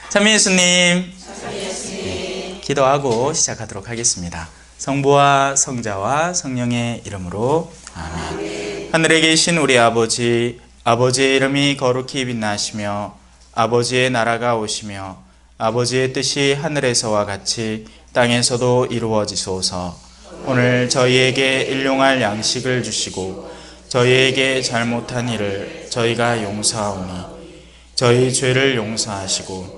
찬미 예수님, 기도하고 시작하도록 하겠습니다. 성부와 성자와 성령의 이름으로 아멘. 하늘에 계신 우리 아버지, 아버지의 이름이 거룩히 빛나시며 아버지의 나라가 오시며 아버지의 뜻이 하늘에서와 같이 땅에서도 이루어지소서. 오늘 저희에게 일용할 양식을 주시고 저희에게 잘못한 일을 저희가 용서하오니 저희 죄를 용서하시고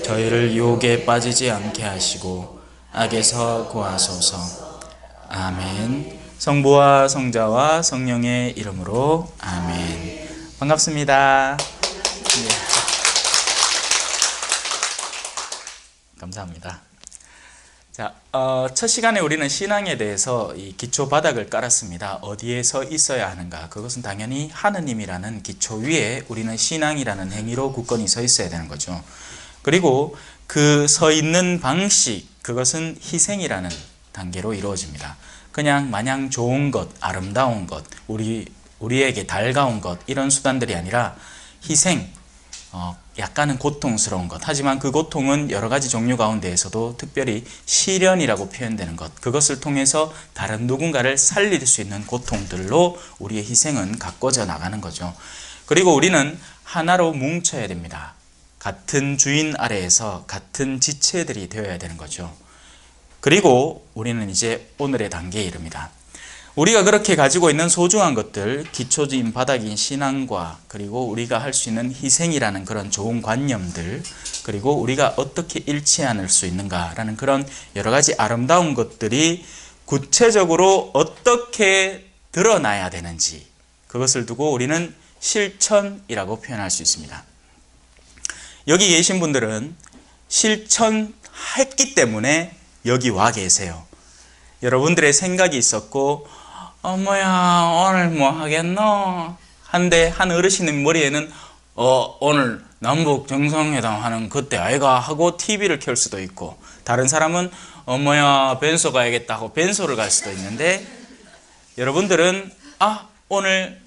저희를 유혹에 빠지지 않게 하시고 악에서 구하소서. 아멘. 성부와 성자와 성령의 이름으로 아멘. 반갑습니다. 네. 감사합니다. 자, 첫 시간에 우리는 신앙에 대해서 이 기초 바닥을 깔았습니다. 어디에 서 있어야 하는가? 그것은 당연히 하느님이라는 기초 위에 우리는 신앙이라는 행위로 굳건히 서 있어야 되는 거죠. 그리고 그 서 있는 방식, 그것은 희생이라는 단계로 이루어집니다. 그냥 마냥 좋은 것, 아름다운 것, 우리에게 달가운 것, 이런 수단들이 아니라 희생, 약간은 고통스러운 것, 하지만 그 고통은 여러 가지 종류 가운데에서도 특별히 시련이라고 표현되는 것, 그것을 통해서 다른 누군가를 살릴 수 있는 고통들로 우리의 희생은 가꿔져 나가는 거죠. 그리고 우리는 하나로 뭉쳐야 됩니다. 같은 주인 아래에서 같은 지체들이 되어야 되는 거죠. 그리고 우리는 이제 오늘의 단계에 이릅니다. 우리가 그렇게 가지고 있는 소중한 것들, 기초적인 바닥인 신앙과 그리고 우리가 할 수 있는 희생이라는 그런 좋은 관념들, 그리고 우리가 어떻게 잃지 않을 수 있는가라는 그런 여러 가지 아름다운 것들이 구체적으로 어떻게 드러나야 되는지, 그것을 두고 우리는 실천이라고 표현할 수 있습니다. 여기 계신 분들은 실천했기 때문에 여기 와 계세요. 여러분들의 생각이 있었고 뭐야 오늘 뭐 하겠노? 한데 한 어르신의 머리에는 오늘 남북 정상회담 하는 그때 아이가 하고 TV를 켤 수도 있고, 다른 사람은 뭐야 벤소 가야겠다 하고 벤소를 갈 수도 있는데, 여러분들은 오늘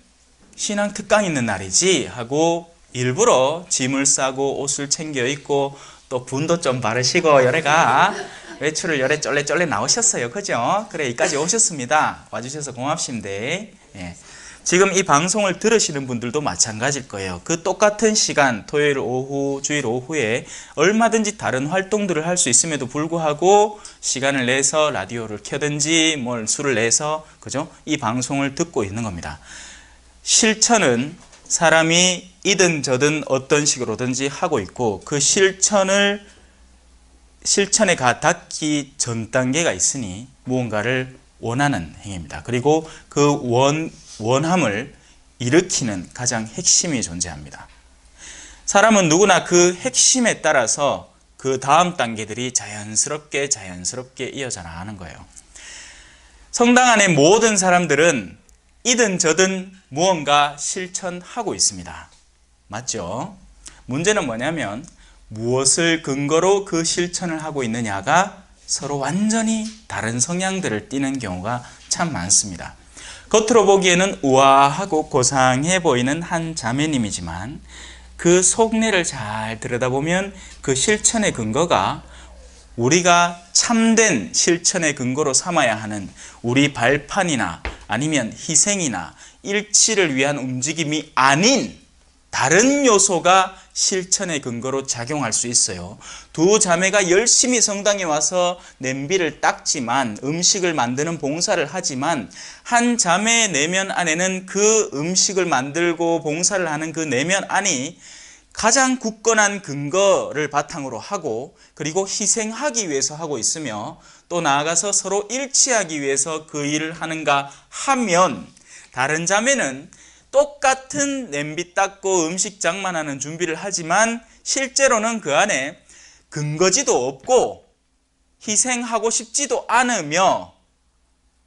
신앙 특강 있는 날이지 하고 일부러 짐을 싸고 옷을 챙겨 입고 또 분도 좀 바르시고 여래가 외출을 열에 쩔레 나오셨어요. 그죠? 그래, 여기까지 오셨습니다. 와주셔서 고맙습니다. 예. 지금 이 방송을 들으시는 분들도 마찬가지일 거예요. 그 똑같은 시간, 토요일 오후, 주일 오후에 얼마든지 다른 활동들을 할 수 있음에도 불구하고 시간을 내서 라디오를 켜든지 뭘 술을 내서, 그죠? 이 방송을 듣고 있는 겁니다. 실천은 사람이 이든 저든 어떤 식으로든지 하고 있고, 그 실천에 닿기 전 단계가 있으니 무언가를 원하는 행위입니다. 그리고 그 원함을 일으키는 가장 핵심이 존재합니다. 사람은 누구나 그 핵심에 따라서 그 다음 단계들이 자연스럽게 이어져 나가는 거예요. 성당 안에 모든 사람들은 이든 저든 무언가 실천하고 있습니다. 맞죠? 문제는 뭐냐면 무엇을 근거로 그 실천을 하고 있느냐가 서로 완전히 다른 성향들을 띠는 경우가 참 많습니다. 겉으로 보기에는 우아하고 고상해 보이는 한 자매님이지만 그 속내를 잘 들여다보면 그 실천의 근거가 우리가 참된 실천의 근거로 삼아야 하는 우리 발판이나 아니면 희생이나 일치를 위한 움직임이 아닌 다른 요소가 실천의 근거로 작용할 수 있어요. 두 자매가 열심히 성당에 와서 냄비를 닦지만, 음식을 만드는 봉사를 하지만, 한 자매의 내면 안에는 그 음식을 만들고 봉사를 하는 그 내면 안이 가장 굳건한 근거를 바탕으로 하고, 그리고 희생하기 위해서 하고 있으며, 또 나아가서 서로 일치하기 위해서 그 일을 하는가 하면, 다른 자매는 똑같은 냄비 닦고 음식 장만하는 준비를 하지만 실제로는 그 안에 근거지도 없고 희생하고 싶지도 않으며,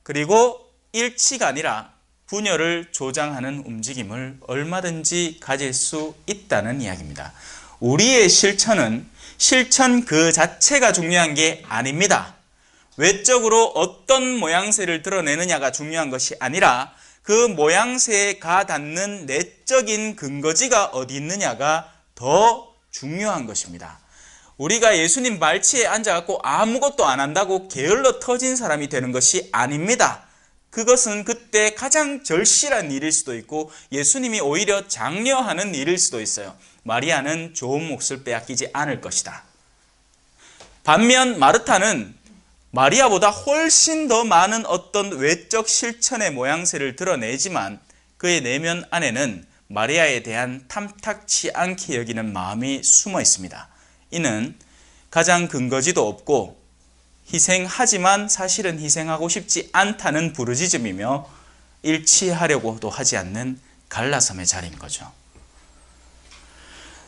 그리고 일치가 아니라 분열을 조장하는 움직임을 얼마든지 가질 수 있다는 이야기입니다. 우리의 실천은 실천 그 자체가 중요한 게 아닙니다. 외적으로 어떤 모양새를 드러내느냐가 중요한 것이 아니라 그 모양새에 가닿는 내적인 근거지가 어디 있느냐가 더 중요한 것입니다. 우리가 예수님 말치에 앉아갖고 아무것도 안 한다고 게을러 터진 사람이 되는 것이 아닙니다. 그것은 그때 가장 절실한 일일 수도 있고 예수님이 오히려 장려하는 일일 수도 있어요. 마리아는 좋은 몫을 빼앗기지 않을 것이다. 반면 마르타는 마리아보다 훨씬 더 많은 어떤 외적 실천의 모양새를 드러내지만 그의 내면 안에는 마리아에 대한 탐탁치 않게 여기는 마음이 숨어 있습니다. 이는 가장 근거지도 없고 희생하지만 사실은 희생하고 싶지 않다는 부르짖음이며 일치하려고도 하지 않는 갈라섬의 자리인 거죠.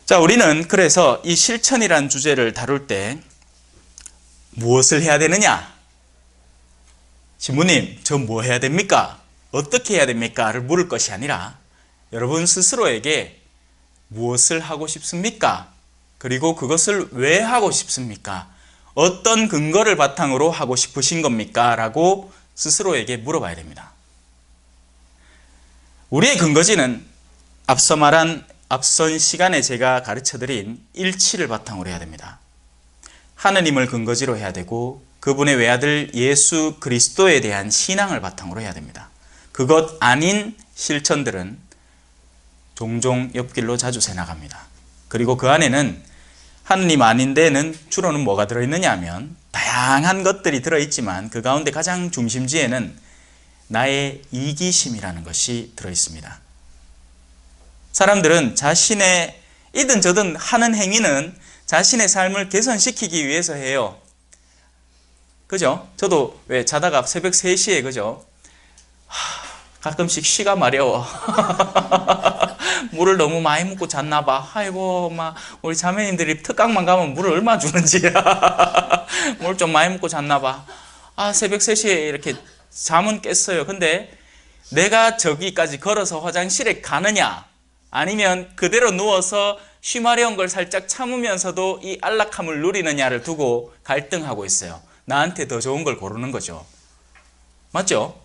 자, 우리는 그래서 이 실천이란 주제를 다룰 때 무엇을 해야 되느냐? 신부님, 저 뭐 해야 됩니까? 어떻게 해야 됩니까? 를 물을 것이 아니라 여러분 스스로에게 무엇을 하고 싶습니까? 그리고 그것을 왜 하고 싶습니까? 어떤 근거를 바탕으로 하고 싶으신 겁니까? 라고 스스로에게 물어봐야 됩니다. 우리의 근거지는 앞선 시간에 제가 가르쳐드린 일치를 바탕으로 해야 됩니다. 하느님을 근거지로 해야 되고 그분의 외아들 예수 그리스도에 대한 신앙을 바탕으로 해야 됩니다. 그것 아닌 실천들은 종종 옆길로 자주 새나갑니다. 그리고 그 안에는 하느님 아닌 데는 주로는 뭐가 들어있느냐 하면 다양한 것들이 들어있지만 그 가운데 가장 중심지에는 나의 이기심이라는 것이 들어있습니다. 사람들은 자신의 이든 저든 하는 행위는 자신의 삶을 개선시키기 위해서 해요. 그죠? 저도 왜 자다가 새벽 3시에 그죠? 가끔씩 쉬가 마려워. 물을 너무 많이 먹고 잤나 봐. 아이고, 막 우리 자매님들이 특강만 가면 물을 얼마 주는지야. 물 좀 많이 먹고 잤나 봐. 새벽 3시에 이렇게 잠은 깼어요. 근데 내가 저기까지 걸어서 화장실에 가느냐 아니면 그대로 누워서 쉬마려운 걸 살짝 참으면서도 이 안락함을 누리느냐를 두고 갈등하고 있어요. 나한테 더 좋은 걸 고르는 거죠. 맞죠?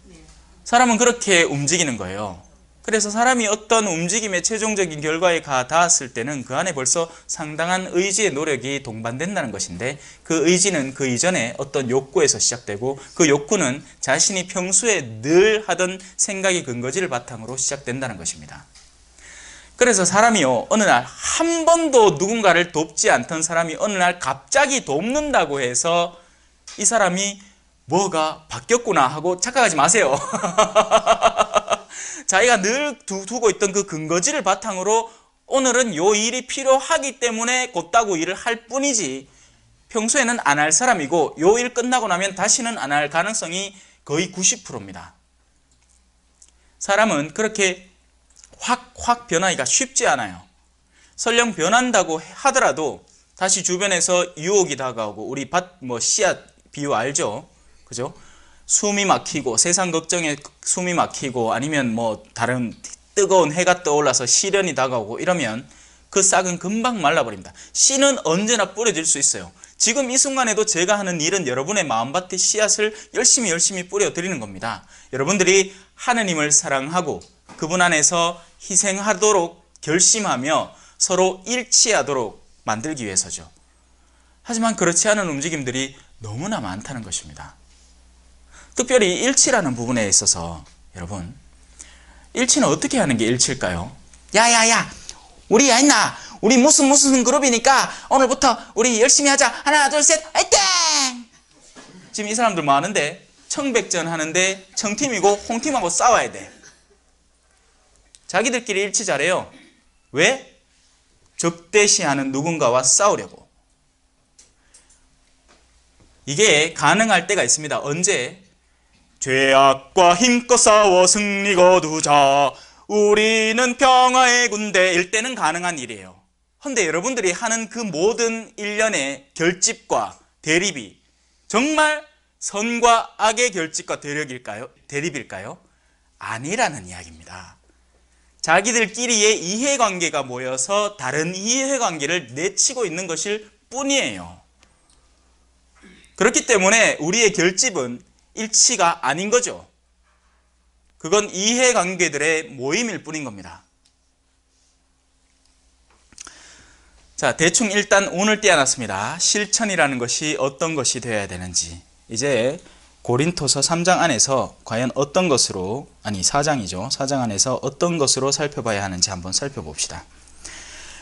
사람은 그렇게 움직이는 거예요. 그래서 사람이 어떤 움직임의 최종적인 결과에 닿았을 때는 그 안에 벌써 상당한 의지의 노력이 동반된다는 것인데 그 의지는 그 이전에 어떤 욕구에서 시작되고 그 욕구는 자신이 평소에 늘 하던 생각의 근거지를 바탕으로 시작된다는 것입니다. 그래서 사람이요, 어느 날 한 번도 누군가를 돕지 않던 사람이 어느 날 갑자기 돕는다고 해서 이 사람이 뭐가 바뀌었구나 하고 착각하지 마세요. 자기가 늘 두고 있던 그 근거지를 바탕으로 오늘은 요 일이 필요하기 때문에 곧다고 일을 할 뿐이지 평소에는 안 할 사람이고 요 일 끝나고 나면 다시는 안 할 가능성이 거의 90%입니다. 사람은 그렇게 확 변하기가 쉽지 않아요. 설령 변한다고 하더라도 다시 주변에서 유혹이 다가오고 우리 씨앗 비유 알죠? 그죠? 숨이 막히고 세상 걱정에 숨이 막히고 아니면 다른 뜨거운 해가 떠올라서 시련이 다가오고 이러면 그 싹은 금방 말라버립니다. 씨는 언제나 뿌려질 수 있어요. 지금 이 순간에도 제가 하는 일은 여러분의 마음밭에 씨앗을 열심히 뿌려드리는 겁니다. 여러분들이 하느님을 사랑하고 그분 안에서 희생하도록 결심하며 서로 일치하도록 만들기 위해서죠. 하지만 그렇지 않은 움직임들이 너무나 많다는 것입니다. 특별히 일치라는 부분에 있어서 여러분, 일치는 어떻게 하는 게 일치일까요? 야야야, 우리 있나? 우리 무슨 그룹이니까 오늘부터 우리 열심히 하자. 하나 둘 셋 화이팅! 지금 이 사람들 뭐 하는데? 청백전 하는데 청팀이고 홍팀하고 싸워야 돼. 자기들끼리 일치 잘해요. 왜? 적대시하는 누군가와 싸우려고. 이게 가능할 때가 있습니다. 언제? 죄악과 힘껏 싸워 승리 거두자. 우리는 평화의 군대일 때는 가능한 일이에요. 그런데 여러분들이 하는 그 모든 일련의 결집과 대립이 정말 선과 악의 결집과 대립일까요? 아니라는 이야기입니다. 자기들끼리의 이해관계가 모여서 다른 이해관계를 내치고 있는 것일 뿐이에요. 그렇기 때문에 우리의 결집은 일치가 아닌 거죠. 그건 이해관계들의 모임일 뿐인 겁니다. 자, 대충 일단 운을 띄워놨습니다. 실천이라는 것이 어떤 것이 되어야 되는지. 이제 고린토서 3장 안에서 과연 어떤 것으로, 아니 4장이죠. 4장 안에서 어떤 것으로 살펴봐야 하는지 한번 살펴봅시다.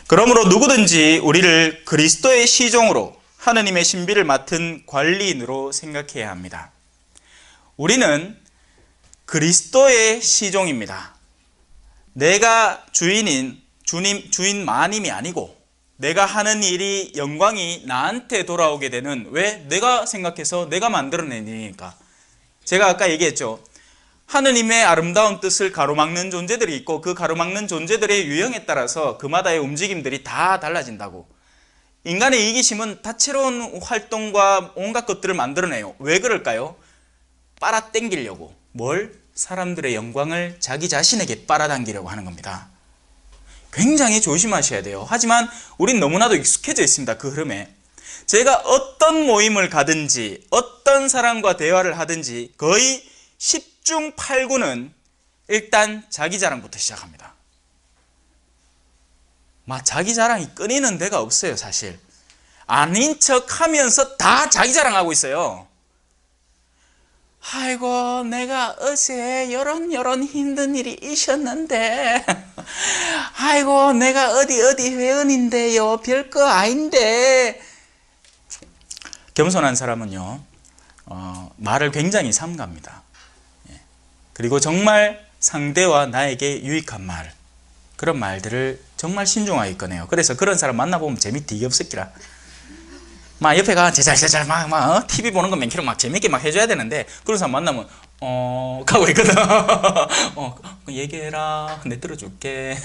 그러므로 누구든지 우리를 그리스도의 시종으로 하느님의 신비를 맡은 관리인으로 생각해야 합니다. 우리는 그리스도의 시종입니다. 내가 주인인 주인 마님이 아니고 내가 하는 일이 영광이 나한테 돌아오게 되는, 왜? 내가 생각해서 내가 만들어낸 일이니까. 제가 아까 얘기했죠. 하느님의 아름다운 뜻을 가로막는 존재들이 있고 그 가로막는 존재들의 유형에 따라서 그마다의 움직임들이 다 달라진다고. 인간의 이기심은 다채로운 활동과 온갖 것들을 만들어내요. 왜 그럴까요? 빨아당기려고. 뭘? 사람들의 영광을 자기 자신에게 빨아당기려고 하는 겁니다. 굉장히 조심하셔야 돼요. 하지만 우린 너무나도 익숙해져 있습니다. 그 흐름에. 제가 어떤 모임을 가든지 어떤 사람과 대화를 하든지 거의 10중 8구는 일단 자기 자랑부터 시작합니다. 막 자기 자랑이 끊이는 데가 없어요. 사실 아닌 척 하면서 다 자기 자랑하고 있어요. 아이고, 내가 어제 요런 힘든 일이 있었는데, 아이고, 내가 어디 회원인데요, 별거 아닌데. 겸손한 사람은요, 말을 굉장히 삼갑니다. 그리고 정말 상대와 나에게 유익한 말, 그런 말들을 정말 신중하게 꺼내요. 그래서 그런 사람 만나보면 재미 되게 없었기라. 막 옆에가 제잘제잘 막 TV 보는 거 맨키로 막 재밌게 막 해줘야 되는데, 그런 사람 만나면 가고 있거든. 얘기해라, 내 들어줄게.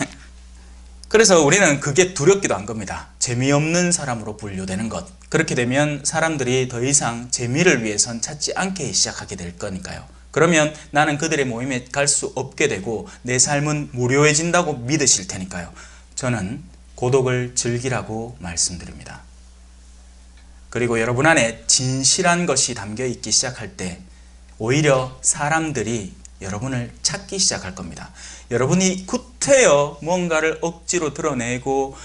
그래서 우리는 그게 두렵기도 한 겁니다. 재미없는 사람으로 분류되는 것. 그렇게 되면 사람들이 더 이상 재미를 위해선 찾지 않게 시작하게 될 거니까요. 그러면 나는 그들의 모임에 갈 수 없게 되고 내 삶은 무료해진다고 믿으실 테니까요. 저는 고독을 즐기라고 말씀드립니다. 그리고 여러분 안에 진실한 것이 담겨 있기 시작할 때 오히려 사람들이 여러분을 찾기 시작할 겁니다. 여러분이 구태여 뭔가를 억지로 드러내고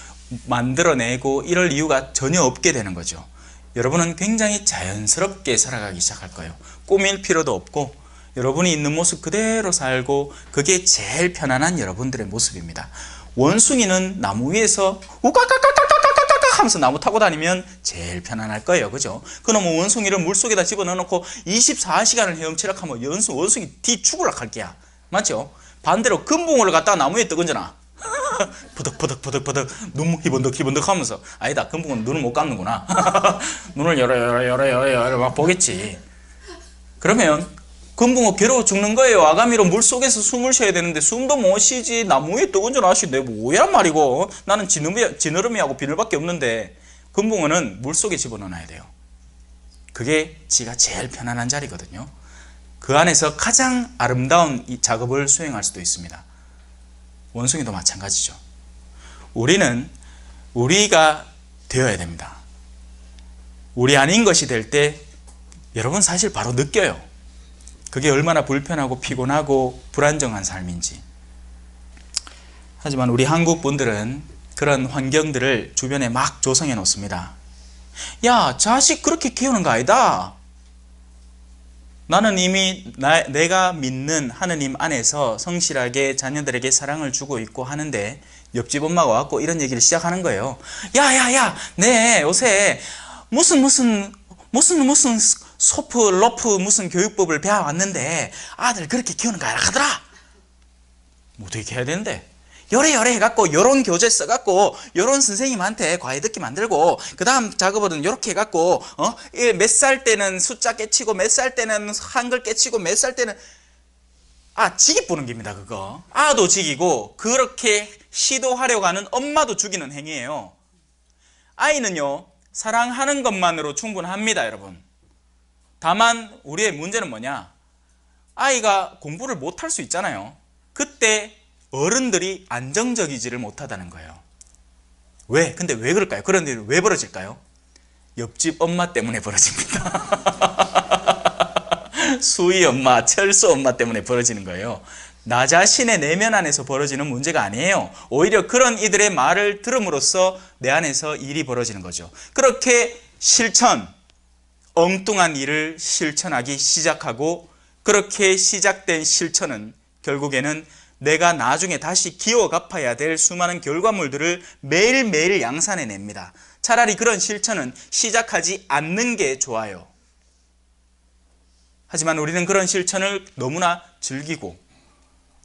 만들어내고 이럴 이유가 전혀 없게 되는 거죠. 여러분은 굉장히 자연스럽게 살아가기 시작할 거예요. 꾸밀 필요도 없고 여러분이 있는 모습 그대로 살고, 그게 제일 편안한 여러분들의 모습입니다. 원숭이는 나무 위에서 우까까까까까까까 하면서 나무 타고 다니면 제일 편안할 거예요. 그죠? 그놈은 원숭이를 물속에다 집어넣어놓고 24시간을 헤엄치락 하면 원숭이 뒤 죽으락 할 게야. 맞죠? 반대로 금붕어를 갖다가 나무에 떠건져놔. 버덕버덕 눈 희번덕 하면서, 아니다, 금붕어는 눈을 못 감는구나. 눈을 열어 막 보겠지. 그러면 금붕어 괴로워 죽는 거예요. 아가미로 물속에서 숨을 쉬어야 되는데 숨도 못 쉬지. 나무 위에 떠건져 놔시 내 뭐란 말이고. 나는 지느러미하고 비늘밖에 없는데. 금붕어는 물속에 집어넣어야 돼요. 그게 지가 제일 편안한 자리거든요. 그 안에서 가장 아름다운 이 작업을 수행할 수도 있습니다. 원숭이도 마찬가지죠. 우리는 우리가 되어야 됩니다. 우리 아닌 것이 될 때 여러분 사실 바로 느껴요. 그게 얼마나 불편하고 피곤하고 불안정한 삶인지. 하지만 우리 한국 분들은 그런 환경들을 주변에 막 조성해 놓습니다. 야, 자식 그렇게 키우는 거 아니다. 나는 이미 내가 믿는 하느님 안에서 성실하게 자녀들에게 사랑을 주고 있고 하는데, 옆집 엄마가 와서 이런 얘기를 시작하는 거예요. 야야야, 네 요새 무슨 소프 로프 무슨 교육법을 배워왔는데 아들 그렇게 키우는 거 하더라. 뭐 어떻게 해야 되는데? 요래 해갖고 요런 교재 써갖고 요런 선생님한테 과외 듣기 만들고 그 다음 작업은 요렇게 해갖고 몇 살 때는 숫자 깨치고 몇 살 때는 한글 깨치고 몇 살 때는 지기 뿌는 겁니다. 그거 아도 죽이고 그렇게 시도하려고 하는 엄마도 죽이는 행위예요. 아이는요 사랑하는 것만으로 충분합니다. 여러분, 다만 우리의 문제는 뭐냐, 아이가 공부를 못할 수 있잖아요. 그때 어른들이 안정적이지를 못하다는 거예요. 왜? 근데 왜 그럴까요? 그런 일이 왜 벌어질까요? 옆집 엄마 때문에 벌어집니다. 수희 엄마, 철수 엄마 때문에 벌어지는 거예요. 나 자신의 내면 안에서 벌어지는 문제가 아니에요. 오히려 그런 이들의 말을 들음으로써 내 안에서 일이 벌어지는 거죠. 그렇게 엉뚱한 일을 실천하기 시작하고, 그렇게 시작된 실천은 결국에는 내가 나중에 다시 기어 갚아야 될 수많은 결과물들을 매일매일 양산해냅니다. 차라리 그런 실천은 시작하지 않는 게 좋아요. 하지만 우리는 그런 실천을 너무나 즐기고,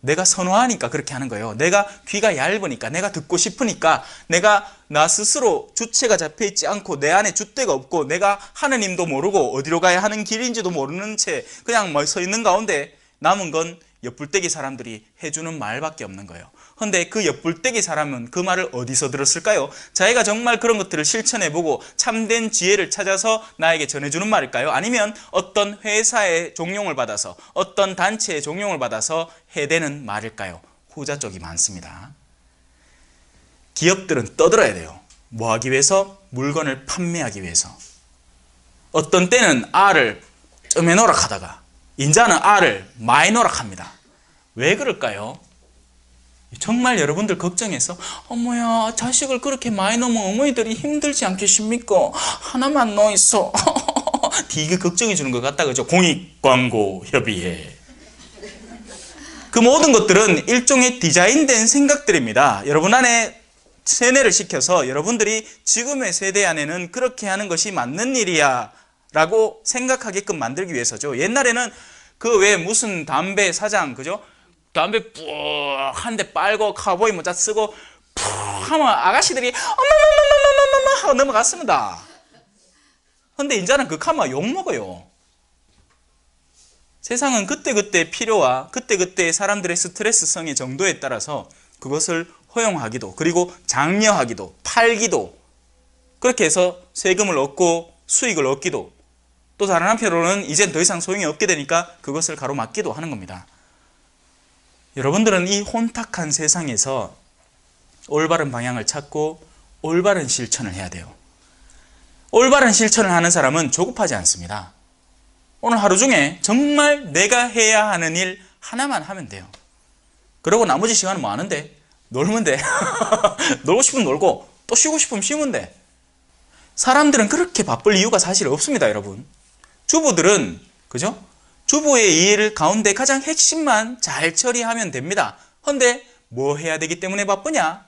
내가 선호하니까 그렇게 하는 거예요. 내가 귀가 얇으니까, 내가 듣고 싶으니까, 내가 나 스스로 주체가 잡혀있지 않고 내 안에 줏대가 없고 내가 하느님도 모르고 어디로 가야 하는 길인지도 모르는 채 그냥 서 있는 가운데 남은 건 옆불떼기 사람들이 해주는 말밖에 없는 거예요. 그런데 그 옆불떼기 사람은 그 말을 어디서 들었을까요? 자기가 정말 그런 것들을 실천해보고 참된 지혜를 찾아서 나에게 전해주는 말일까요? 아니면 어떤 회사의 종용을 받아서, 어떤 단체의 종용을 받아서 해대는 말일까요? 후자 쪽이 많습니다. 기업들은 떠들어야 돼요. 뭐 하기 위해서? 물건을 판매하기 위해서. 어떤 때는 알을 좀 해놓으라 하다가 인자는 알을 많이 놓으라 합니다. 왜 그럴까요? 정말 여러분들 걱정해서 어머야 자식을 그렇게 많이 놓으면 어머니들이 힘들지 않겠습니까? 하나만 넣어 있어. 되게 걱정해 주는 것 같다 그죠? 공익광고협의회. 그 모든 것들은 일종의 디자인된 생각들입니다. 여러분 안에 세뇌를 시켜서 여러분들이 지금의 세대 안에는 그렇게 하는 것이 맞는 일이야 라고 생각하게끔 만들기 위해서죠. 옛날에는 그 왜 무슨 담배 사장 그죠? 담배 푹 한 대 빨고 카우보이 모자 쓰고 푹 하면 아가씨들이 어머머머머머머머 하고 넘어갔습니다. 근데 이제는 그 카마 욕먹어요. 세상은 그때그때 필요와 그때그때 사람들의 스트레스성의 정도에 따라서 그것을 허용하기도, 그리고 장려하기도, 팔기도, 그렇게 해서 세금을 얻고 수익을 얻기도, 또 다른 한편으로는 이젠 더 이상 소용이 없게 되니까 그것을 가로막기도 하는 겁니다. 여러분들은 이 혼탁한 세상에서 올바른 방향을 찾고 올바른 실천을 해야 돼요. 올바른 실천을 하는 사람은 조급하지 않습니다. 오늘 하루 중에 정말 내가 해야 하는 일 하나만 하면 돼요. 그리고 나머지 시간은 뭐 하는데? 놀면 돼. 놀고 싶으면 놀고 또 쉬고 싶으면 쉬면 돼. 사람들은 그렇게 바쁠 이유가 사실 없습니다, 여러분. 주부들은 그죠? 주부의 일 가운데 가장 핵심만 잘 처리하면 됩니다. 그런데 뭐 해야 되기 때문에 바쁘냐?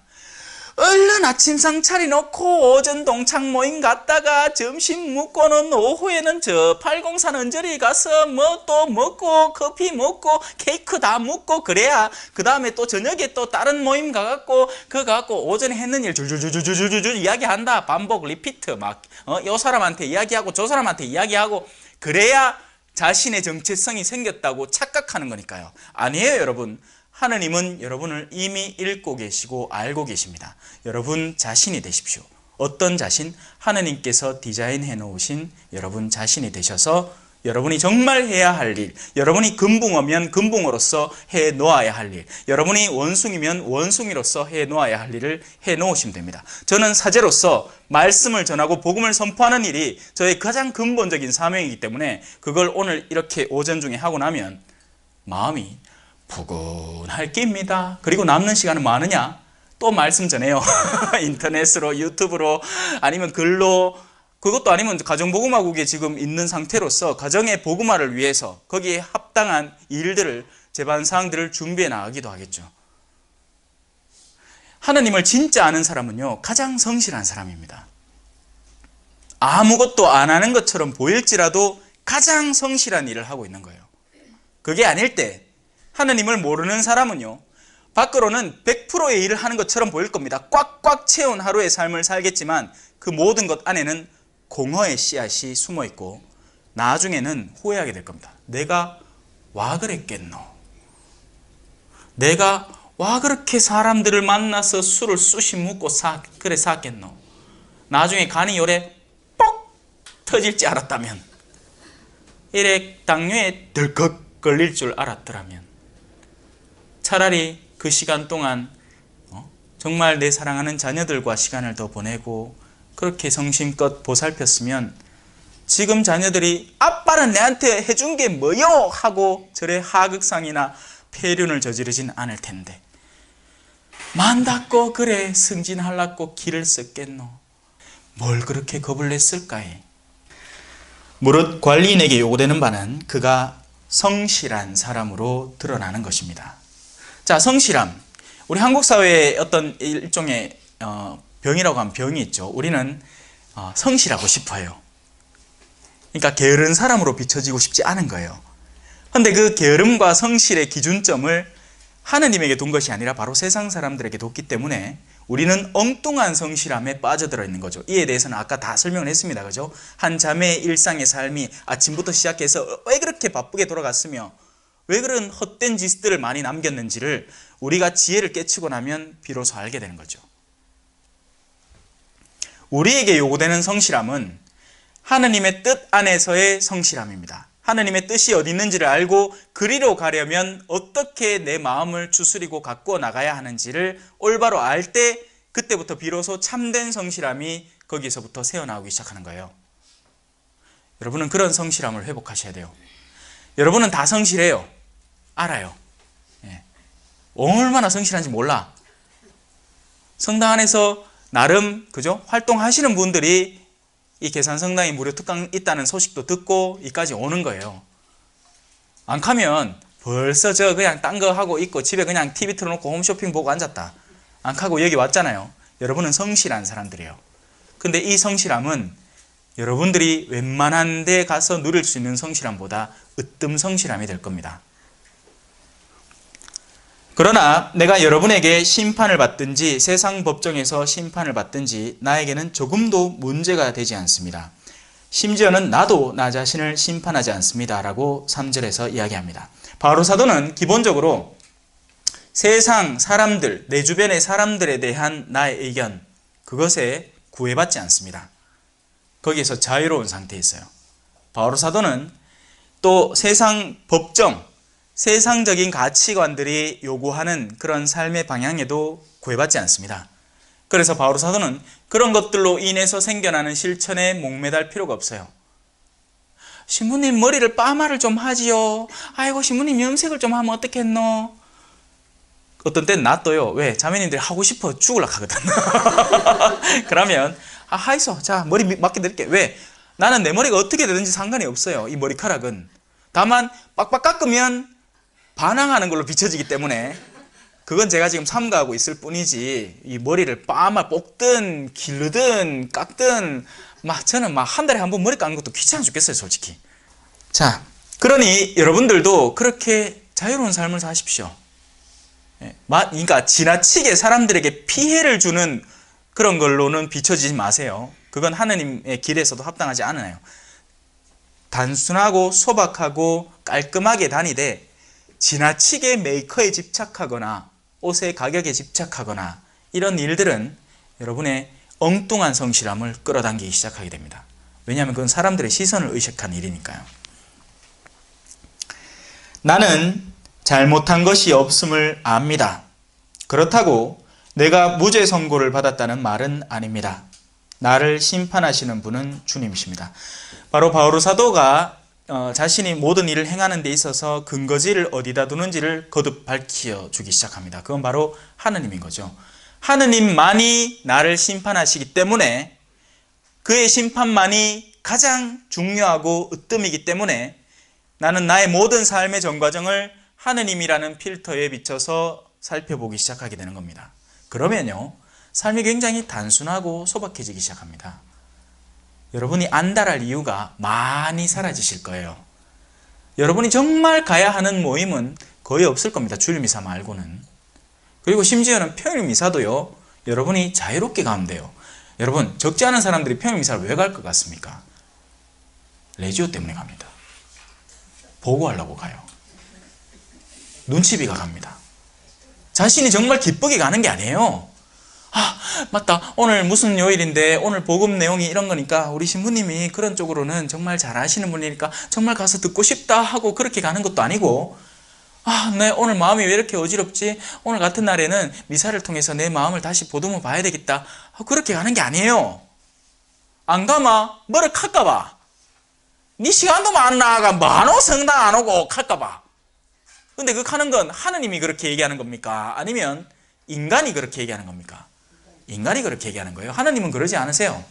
얼른 아침상 차려놓고 오전 동창 모임 갔다가 점심 먹고는 오후에는 저 804 언저리 가서 뭐 또 먹고 커피 먹고 케이크 다 먹고 그래야 그 다음에 또 저녁에 또 다른 모임 가갖고 그거 갖고 오전에 했는 일 줄줄줄줄줄줄 이야기한다. 반복 리피트 막 요 사람한테 이야기하고 저 사람한테 이야기하고 그래야 자신의 정체성이 생겼다고 착각하는 거니까요. 아니에요, 여러분. 하느님은 여러분을 이미 읽고 계시고 알고 계십니다. 여러분 자신이 되십시오. 어떤 자신? 하느님께서 디자인해 놓으신 여러분 자신이 되셔서 여러분이 정말 해야 할 일, 여러분이 금붕어면 금붕어로서 해 놓아야 할 일, 여러분이 원숭이면 원숭이로서 해 놓아야 할 일을 해 놓으시면 됩니다. 저는 사제로서 말씀을 전하고 복음을 선포하는 일이 저의 가장 근본적인 사명이기 때문에 그걸 오늘 이렇게 오전 중에 하고 나면 마음이 푸근할 깁니다. 그리고 남는 시간은 뭐 하느냐? 또 말씀 전해요. 인터넷으로, 유튜브로, 아니면 글로, 그것도 아니면 가정복음화국에 지금 있는 상태로서 가정의 복음화를 위해서 거기에 합당한 일들을, 제반사항들을 준비해 나가기도 하겠죠. 하나님을 진짜 아는 사람은요, 가장 성실한 사람입니다. 아무것도 안 하는 것처럼 보일지라도 가장 성실한 일을 하고 있는 거예요. 그게 아닐 때 하나님을 모르는 사람은요, 밖으로는 100%의 일을 하는 것처럼 보일 겁니다. 꽉꽉 채운 하루의 삶을 살겠지만 그 모든 것 안에는 공허의 씨앗이 숨어 있고 나중에는 후회하게 될 겁니다. 내가 와 그랬겠노? 내가 와 그렇게 사람들을 만나서 술을 쑤시 묻고 그래 샀겠노? 나중에 간이 요래 뻑 터질지 알았다면, 일에 당뇨에 덜컥 걸릴 줄 알았더라면, 차라리 그 시간 동안 정말 내 사랑하는 자녀들과 시간을 더 보내고 그렇게 성심껏 보살폈으면 지금 자녀들이 아빠는 내한테 해준 게 뭐요? 하고 절에 하극상이나 폐륜을 저지르진 않을 텐데 만 닫고 그래 승진하려고 길을 썼겠노. 뭘 그렇게 겁을 냈을까에. 무릇 관리인에게 요구되는 바는 그가 성실한 사람으로 드러나는 것입니다. 자, 성실함. 우리 한국 사회의 어떤 일종의 병이라고 하면 병이 있죠. 우리는 성실하고 싶어요. 그러니까 게으른 사람으로 비춰지고 싶지 않은 거예요. 그런데 그 게으름과 성실의 기준점을 하느님에게 둔 것이 아니라 바로 세상 사람들에게 뒀기 때문에 우리는 엉뚱한 성실함에 빠져들어 있는 거죠. 이에 대해서는 아까 다 설명을 했습니다. 그죠? 한 자매의 일상의 삶이 아침부터 시작해서 왜 그렇게 바쁘게 돌아갔으며 왜 그런 헛된 짓들을 많이 남겼는지를 우리가 지혜를 깨치고 나면 비로소 알게 되는 거죠. 우리에게 요구되는 성실함은 하느님의 뜻 안에서의 성실함입니다. 하느님의 뜻이 어디 있는지를 알고 그리로 가려면 어떻게 내 마음을 추스리고 가꾸어 나가야 하는지를 올바로 알 때 그때부터 비로소 참된 성실함이 거기서부터 새어나오기 시작하는 거예요. 여러분은 그런 성실함을 회복하셔야 돼요. 여러분은 다 성실해요. 알아요. 얼마나 성실한지 몰라. 성당 안에서 나름 그죠? 활동하시는 분들이 이 계산성당이 무료 특강 있다는 소식도 듣고 이까지 오는 거예요. 안 가면 벌써 저 그냥 딴 거 하고 있고 집에 그냥 TV 틀어놓고 홈쇼핑 보고 앉았다. 안 가고 여기 왔잖아요. 여러분은 성실한 사람들이에요. 근데 이 성실함은 여러분들이 웬만한 데 가서 누릴 수 있는 성실함보다 으뜸 성실함이 될 겁니다. 그러나 내가 여러분에게 심판을 받든지 세상 법정에서 심판을 받든지 나에게는 조금도 문제가 되지 않습니다. 심지어는 나도 나 자신을 심판하지 않습니다. 라고 3절에서 이야기합니다. 바울 사도는 기본적으로 세상 사람들, 내 주변의 사람들에 대한 나의 의견, 그것에 구애받지 않습니다. 거기에서 자유로운 상태에 있어요. 바울 사도는 또 세상 법정, 세상적인 가치관들이 요구하는 그런 삶의 방향에도 구애받지 않습니다. 그래서 바울 사도는 그런 것들로 인해서 생겨나는 실천에 목매달 필요가 없어요. 신부님 머리를 파마를 좀 하지요. 아이고 신부님 염색을 좀 하면 어떻겠노. 어떤 때는 놔둬요. 왜? 자매님들이 하고 싶어 죽으려고 하거든. 그러면 하이소 자 머리 맡겨드릴게. 왜? 나는 내 머리가 어떻게 되든지 상관이 없어요. 이 머리카락은. 다만 빡빡 깎으면 반항하는 걸로 비춰지기 때문에 그건 제가 지금 삼가하고 있을 뿐이지 이 머리를 빠마 뽑든 기르든 깎든 저는 한 달에 한 번 머리 깎는 것도 귀찮아 죽겠어요 솔직히. 자, 그러니 여러분들도 그렇게 자유로운 삶을 사십시오. 그러니까 지나치게 사람들에게 피해를 주는 그런 걸로는 비춰지지 마세요. 그건 하느님의 길에서도 합당하지 않아요. 단순하고 소박하고 깔끔하게 다니되 지나치게 메이커에 집착하거나 옷의 가격에 집착하거나 이런 일들은 여러분의 엉뚱한 성실함을 끌어당기기 시작하게 됩니다. 왜냐하면 그건 사람들의 시선을 의식한 일이니까요. 나는 잘못한 것이 없음을 압니다. 그렇다고 내가 무죄 선고를 받았다는 말은 아닙니다. 나를 심판하시는 분은 주님이십니다. 바로 바울 사도가 자신이 모든 일을 행하는 데 있어서 근거지를 어디다 두는지를 거듭 밝혀주기 시작합니다. 그건 바로 하느님인 거죠. 하느님만이 나를 심판하시기 때문에 그의 심판만이 가장 중요하고 으뜸이기 때문에 나는 나의 모든 삶의 전과정을 하느님이라는 필터에 비춰서 살펴보기 시작하게 되는 겁니다. 그러면요, 삶이 굉장히 단순하고 소박해지기 시작합니다. 여러분이 안달할 이유가 많이 사라지실 거예요. 여러분이 정말 가야 하는 모임은 거의 없을 겁니다. 주일 미사 말고는. 그리고 심지어는 평일 미사도요, 여러분이 자유롭게 가면 돼요. 여러분, 적지 않은 사람들이 평일 미사를 왜 갈 것 같습니까? 레지오 때문에 갑니다. 보고하려고 가요. 눈치비가 갑니다. 자신이 정말 기쁘게 가는 게 아니에요. 맞다. 오늘 무슨 요일인데 오늘 복음 내용이 이런 거니까 우리 신부님이 그런 쪽으로는 정말 잘 아시는 분이니까 정말 가서 듣고 싶다 하고 그렇게 가는 것도 아니고, 내 오늘 마음이 왜 이렇게 어지럽지? 오늘 같은 날에는 미사를 통해서 내 마음을 다시 보듬어 봐야 되겠다. 그렇게 가는 게 아니에요. 안 가마 뭐를 칼까봐. 네 시간도 안 나가 뭐하노 성당 안 오고 칼까봐. 근데 그 하는 건 하느님이 그렇게 얘기하는 겁니까? 아니면 인간이 그렇게 얘기하는 겁니까? 인간이 그렇게 얘기하는 거예요. 하느님은 그러지 않으세요.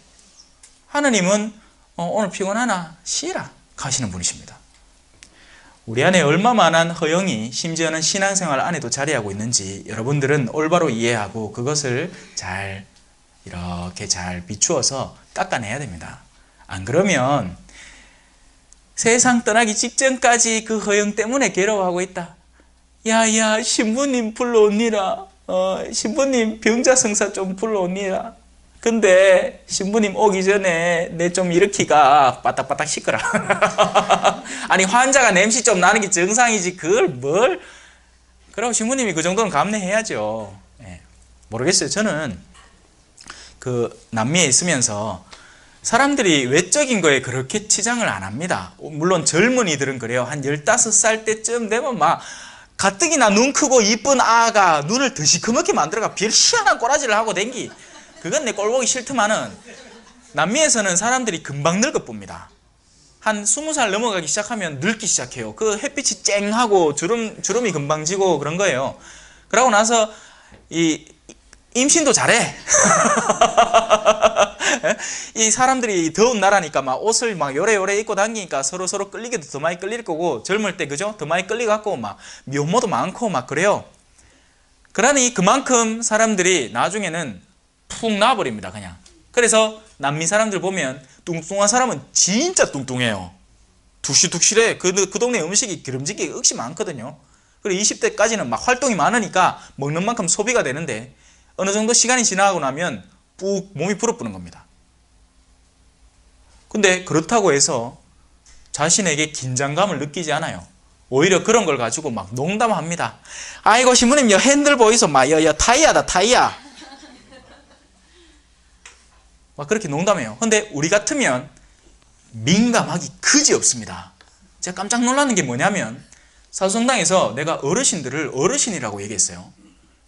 하느님은 오늘 피곤하나? 쉬라 가시는 분이십니다. 우리 안에 얼마만한 허영이 심지어는 신앙생활 안에도 자리하고 있는지 여러분들은 올바로 이해하고 그것을 이렇게 잘 비추어서 깎아내야 됩니다. 안 그러면 세상 떠나기 직전까지 그 허영 때문에 괴로워하고 있다. 야야 신부님 불러오니라. 신부님 병자성사 좀 불러오니라. 근데 신부님 오기 전에 내 좀 일으키가 바닥바닥 씻거라. 아니 환자가 냄새 좀 나는 게 정상이지 그걸 뭘. 그러고 신부님이 그 정도는 감내해야죠. 예. 모르겠어요. 저는 그 남미에 있으면서 사람들이 외적인 거에 그렇게 치장을 안 합니다. 물론 젊은이들은 그래요. 한 15살 때쯤 되면 막 가뜩이나 눈 크고 이쁜 아가 눈을 더 시커멓게 만들어가 별 희한한 꼬라지를 하고 댕기. 그건 내 꼴 보기 싫더만은 남미에서는 사람들이 금방 늙어 봅니다. 한 20살 넘어가기 시작하면 늙기 시작해요. 그 햇빛이 쨍하고 주름이 금방 지고 그런 거예요. 그러고 나서 임신도 잘해. 이 사람들이 더운 나라니까 막 옷을 막 요래요래 입고 다니니까 서로 끌리기도 더 많이 끌릴 거고 젊을 때 그죠? 더 많이 끌려갖고 막 미혼모도 많고 막 그래요. 그러니 그만큼 사람들이 나중에는 푹 나와버립니다. 그냥. 그래서 남미 사람들 보면 뚱뚱한 사람은 진짜 뚱뚱해요. 둑실둑실해. 그 동네 음식이 기름지기 억시 많거든요. 그리고 20대까지는 막 활동이 많으니까 먹는 만큼 소비가 되는데 어느 정도 시간이 지나고 나면 푹 몸이 불어쁘는 겁니다. 근데 그렇다고 해서 자신에게 긴장감을 느끼지 않아요. 오히려 그런 걸 가지고 막 농담합니다. 아이고 신부님 여 핸들 보이소 막 여 타이야다 타이야. 막 그렇게 농담해요. 근데 우리 같으면 민감하기 그지없습니다. 제가 깜짝 놀라는 게 뭐냐면 사성당에서 내가 어르신들을 어르신이라고 얘기했어요.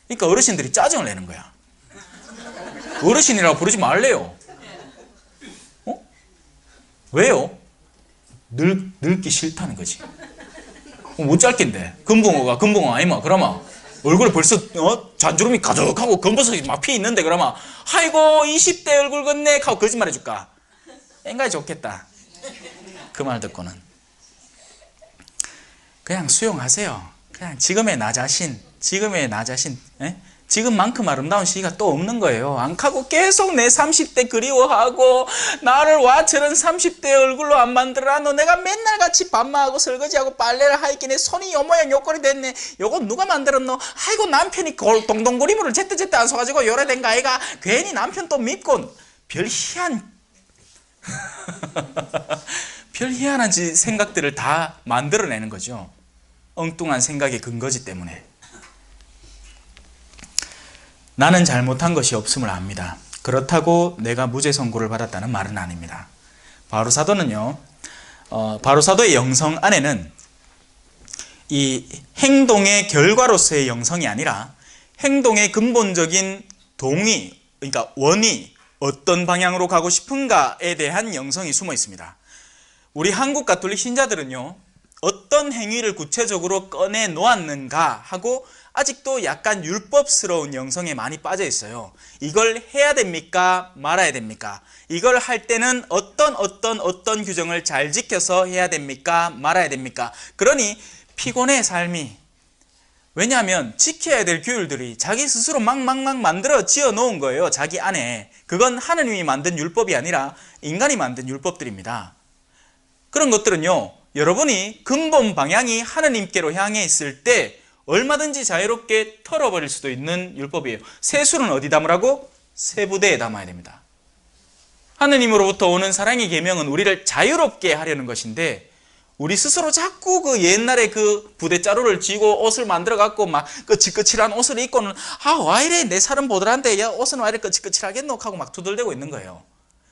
그러니까 어르신들이 짜증을 내는 거야. 어르신이라고 부르지 말래요. 왜요? 늙기 싫다는 거지. 못 짧긴데 금붕어가 금붕어 아니마 그러면 얼굴에 벌써 잔주름이 가득하고 검버섯이 막 피 있는데 그러면 아이고 20대 얼굴 건네 하고 거짓말 해줄까? 앵간히 좋겠다. 그 말 듣고는 그냥 수용하세요. 그냥 지금의 나 자신 에? 지금만큼 아름다운 시기가 또 없는 거예요. 안 하고 계속 내 30대 그리워하고 나를 와 저런 30대 얼굴로 안 만들어라. 너 내가 맨날 같이 밥만 하고 설거지하고 빨래를 하이긴 해. 손이 요 모양 요 꼴이 됐네. 요거 누가 만들었노? 아이고 남편이 동동고리물을 제때제때 안 써가지고 요래된 거 아이가. 괜히 남편 또 믿고 별 희한한 생각들을 다 만들어내는 거죠. 엉뚱한 생각의 근거지 때문에. 나는 잘못한 것이 없음을 압니다. 그렇다고 내가 무죄 선고를 받았다는 말은 아닙니다. 바로 사도는요, 바로 사도의 영성 안에는 이 행동의 결과로서의 영성이 아니라 행동의 근본적인 동의, 그러니까 원이 어떤 방향으로 가고 싶은가에 대한 영성이 숨어 있습니다. 우리 한국 가톨릭 신자들은요, 어떤 행위를 구체적으로 꺼내 놓았는가 하고 아직도 약간 율법스러운 영성에 많이 빠져 있어요. 이걸 해야 됩니까? 말아야 됩니까? 이걸 할 때는 어떤 규정을 잘 지켜서 해야 됩니까? 말아야 됩니까? 그러니 피곤해 삶이. 왜냐하면 지켜야 될 규율들이 자기 스스로 막 만들어 지어 놓은 거예요. 자기 안에. 그건 하느님이 만든 율법이 아니라 인간이 만든 율법들입니다. 그런 것들은요, 여러분이 근본 방향이 하느님께로 향해 있을 때 얼마든지 자유롭게 털어버릴 수도 있는 율법이에요. 세수는 어디 담으라고? 세부대에 담아야 됩니다. 하느님으로부터 오는 사랑의 계명은 우리를 자유롭게 하려는 것인데 우리 스스로 자꾸 그 옛날에 그 부대자루를 쥐고 옷을 만들어 갖고 막 거칠거칠한 옷을 입고는 와 이래 내 살은 보들한데 야 옷은 와 이래 거칠거칠하겠노 하고 막 두들대고 있는 거예요.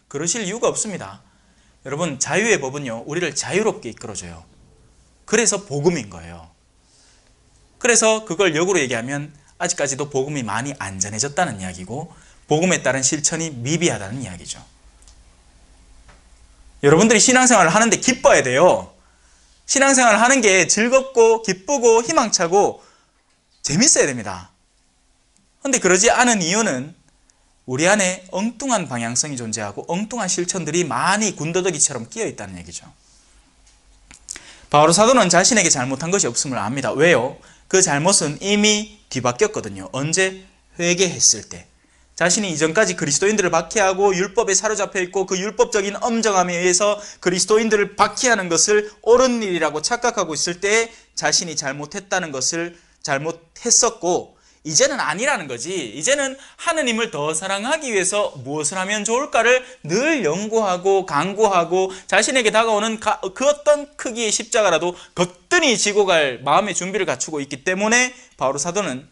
그러실 이유가 없습니다. 여러분 자유의 법은요 우리를 자유롭게 이끌어줘요. 그래서 복음인 거예요. 그래서 그걸 역으로 얘기하면 아직까지도 복음이 많이 안 전해졌다는 이야기고 복음에 따른 실천이 미비하다는 이야기죠. 여러분들이 신앙생활을 하는데 기뻐야 돼요. 신앙생활을 하는 게 즐겁고 기쁘고 희망차고 재밌어야 됩니다. 그런데 그러지 않은 이유는 우리 안에 엉뚱한 방향성이 존재하고 엉뚱한 실천들이 많이 군더더기처럼 끼어 있다는 얘기죠. 바오로 사도는 자신에게 잘못한 것이 없음을 압니다. 왜요? 그 잘못은 이미 뒤바뀌었거든요. 언제? 회개했을 때. 자신이 이전까지 그리스도인들을 박해하고 율법에 사로잡혀 있고 그 율법적인 엄정함에 의해서 그리스도인들을 박해하는 것을 옳은 일이라고 착각하고 있을 때 자신이 잘못했다는 것을 잘못했었고, 이제는 아니라는 거지. 이제는 하느님을 더 사랑하기 위해서 무엇을 하면 좋을까를 늘 연구하고 강구하고 자신에게 다가오는 그 어떤 크기의 십자가라도 거뜬히 지고 갈 마음의 준비를 갖추고 있기 때문에 바오로 사도는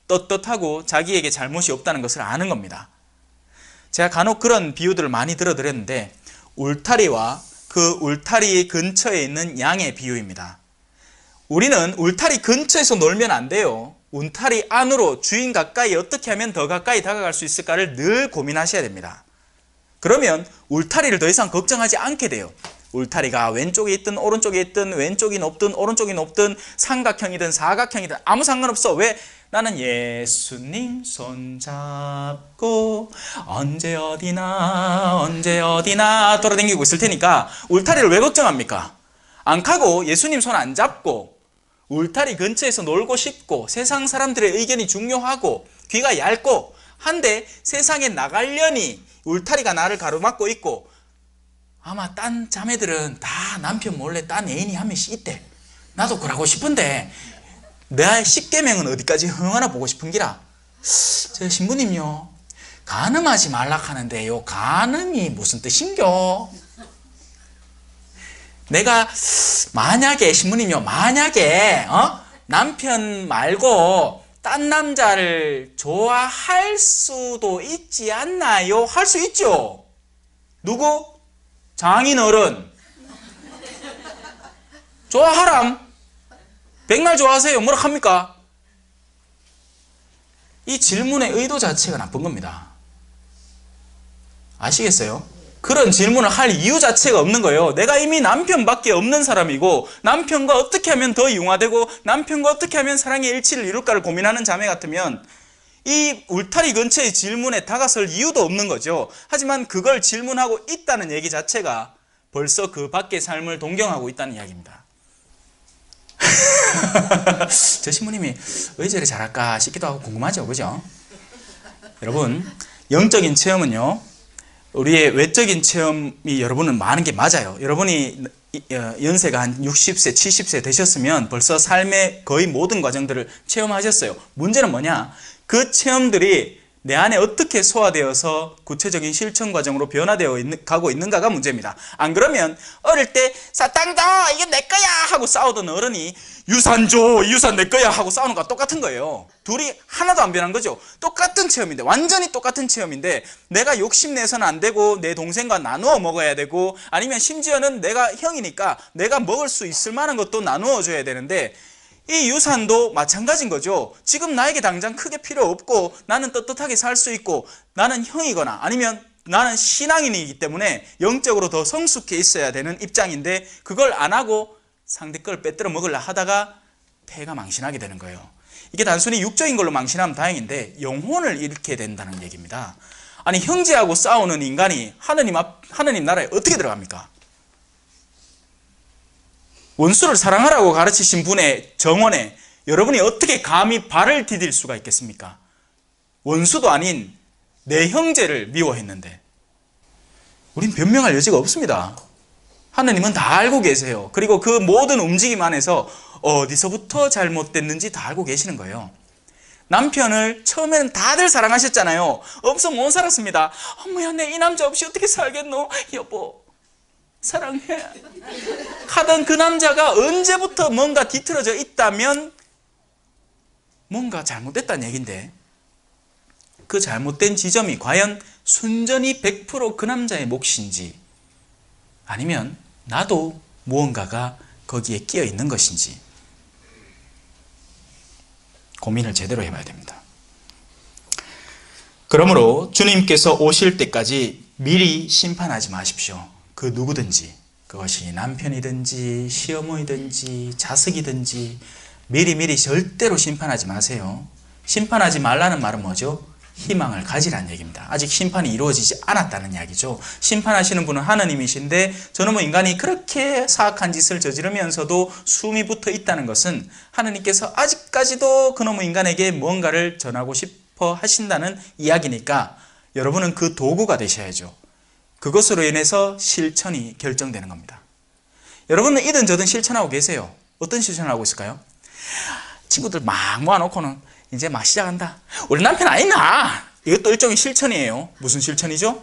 떳떳하고 자기에게 잘못이 없다는 것을 아는 겁니다. 제가 간혹 그런 비유들을 많이 들어드렸는데, 울타리와 그 울타리 근처에 있는 양의 비유입니다. 우리는 울타리 근처에서 놀면 안 돼요. 울타리 안으로 주인 가까이 어떻게 하면 더 가까이 다가갈 수 있을까를 늘 고민하셔야 됩니다. 그러면 울타리를 더 이상 걱정하지 않게 돼요. 울타리가 왼쪽에 있든 오른쪽에 있든 왼쪽이 높든 오른쪽이 높든 삼각형이든 사각형이든 아무 상관없어. 왜? 나는 예수님 손잡고 언제 어디나 돌아다니고 있을 테니까 울타리를 왜 걱정합니까? 안 가고 예수님 손 안 잡고 울타리 근처에서 놀고 싶고 세상 사람들의 의견이 중요하고 귀가 얇고 한데 세상에 나가려니 울타리가 나를 가로막고 있고, 아마 딴 자매들은 다 남편 몰래 딴 애인이 한 명씩 있대. 나도 그러고 싶은데 내 10계명은 어디까지 흥하나 보고 싶은 기라. 저 신부님요, 간음하지 말라 하는데요, 간음이 무슨 뜻인겨? 내가 만약에 신부님요, 만약에 남편 말고 딴 남자를 좋아할 수도 있지 않나요? 할 수 있죠. 누구? 장인어른. 좋아하람. 백날 좋아하세요. 뭐라 합니까? 이 질문의 의도 자체가 나쁜 겁니다. 아시겠어요? 그런 질문을 할 이유 자체가 없는 거예요. 내가 이미 남편밖에 없는 사람이고 남편과 어떻게 하면 더 융화되고 남편과 어떻게 하면 사랑의 일치를 이룰까를 고민하는 자매 같으면 이 울타리 근처의 질문에 다가설 이유도 없는 거죠. 하지만 그걸 질문하고 있다는 얘기 자체가 벌써 그 밖의 삶을 동경하고 있다는 이야기입니다. 저 신부님이 왜 저래 잘할까 싶기도 하고 궁금하죠, 그죠? 여러분, 영적인 체험은요, 우리의 외적인 체험이 여러분은 많은 게 맞아요. 여러분이 연세가 한 60세, 70세 되셨으면 벌써 삶의 거의 모든 과정들을 체험하셨어요. 문제는 뭐냐? 그 체험들이 내 안에 어떻게 소화되어서 구체적인 실천 과정으로 변화되어 가고 있는가가 문제입니다. 안 그러면 어릴 때 사탕 줘! 이게 내 거야! 하고 싸우던 어른이 유산 줘! 유산 내 거야! 하고 싸우는 거와 똑같은 거예요. 둘이 하나도 안 변한 거죠. 똑같은 체험인데, 완전히 똑같은 체험인데 내가 욕심내서는 안 되고 내 동생과 나누어 먹어야 되고, 아니면 심지어는 내가 형이니까 내가 먹을 수 있을 만한 것도 나누어 줘야 되는데, 이 유산도 마찬가지인 거죠. 지금 나에게 당장 크게 필요 없고 나는 떳떳하게 살 수 있고 나는 형이거나 아니면 나는 신앙인이기 때문에 영적으로 더 성숙해 있어야 되는 입장인데 그걸 안 하고 상대 걸 빼들어 먹으려 하다가 폐가 망신하게 되는 거예요. 이게 단순히 육적인 걸로 망신하면 다행인데 영혼을 잃게 된다는 얘기입니다. 아니, 형제하고 싸우는 인간이 하느님 나라에 어떻게 들어갑니까? 원수를 사랑하라고 가르치신 분의 정원에 여러분이 어떻게 감히 발을 디딜 수가 있겠습니까? 원수도 아닌 내 형제를 미워했는데. 우린 변명할 여지가 없습니다. 하느님은 다 알고 계세요. 그리고 그 모든 움직임 안에서 어디서부터 잘못됐는지 다 알고 계시는 거예요. 남편을 처음에는 다들 사랑하셨잖아요. 없어 못 살았습니다. 어머야, 내 이 남자 없이 어떻게 살겠노? 여보, 사랑해 하던 그 남자가 언제부터 뭔가 뒤틀어져 있다면 뭔가 잘못됐다는 얘기인데, 그 잘못된 지점이 과연 순전히 100% 그 남자의 몫인지 아니면 나도 무언가가 거기에 끼어 있는 것인지 고민을 제대로 해봐야 됩니다. 그러므로 주님께서 오실 때까지 미리 심판하지 마십시오. 그 누구든지 그것이 남편이든지 시어머니든지 자식이든지 미리미리 절대로 심판하지 마세요. 심판하지 말라는 말은 뭐죠? 희망을 가지라는 얘기입니다. 아직 심판이 이루어지지 않았다는 이야기죠. 심판하시는 분은 하느님이신데 저놈의 인간이 그렇게 사악한 짓을 저지르면서도 숨이 붙어 있다는 것은 하느님께서 아직까지도 그놈의 인간에게 뭔가를 전하고 싶어 하신다는 이야기니까 여러분은 그 도구가 되셔야죠. 그것으로 인해서 실천이 결정되는 겁니다. 여러분은 이든 저든 실천하고 계세요. 어떤 실천을 하고 있을까요? 친구들 막 모아놓고는 이제 막 시작한다. 우리 남편 아니나? 이것도 일종의 실천이에요. 무슨 실천이죠?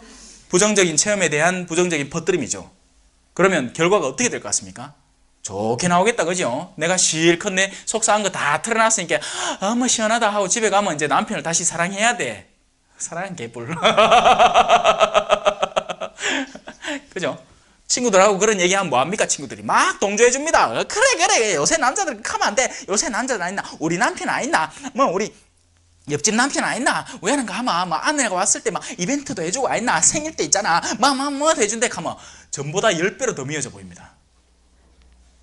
부정적인 체험에 대한 부정적인 퍼뜨림이죠. 그러면 결과가 어떻게 될 것 같습니까? 좋게 나오겠다, 그죠? 내가 실컷 내 속상한 거 다 털어놨으니까 어머 시원하다 하고 집에 가면 이제 남편을 다시 사랑해야 돼. 사랑은 개뿔. 그죠? 친구들하고 그런 얘기하면 뭐합니까? 친구들이 막 동조해 줍니다. 그래 요새 남자들 가면 안 돼. 요새 남자들 아니나? 우리 남편 아니나? 뭐 우리 옆집 남편 아니나? 왜 하는가 하면 막 아내가 왔을 때 막 이벤트도 해주고 아니나? 생일 때 있잖아. 뭐 해준대 하면 전보다 10배로 더 미워져 보입니다.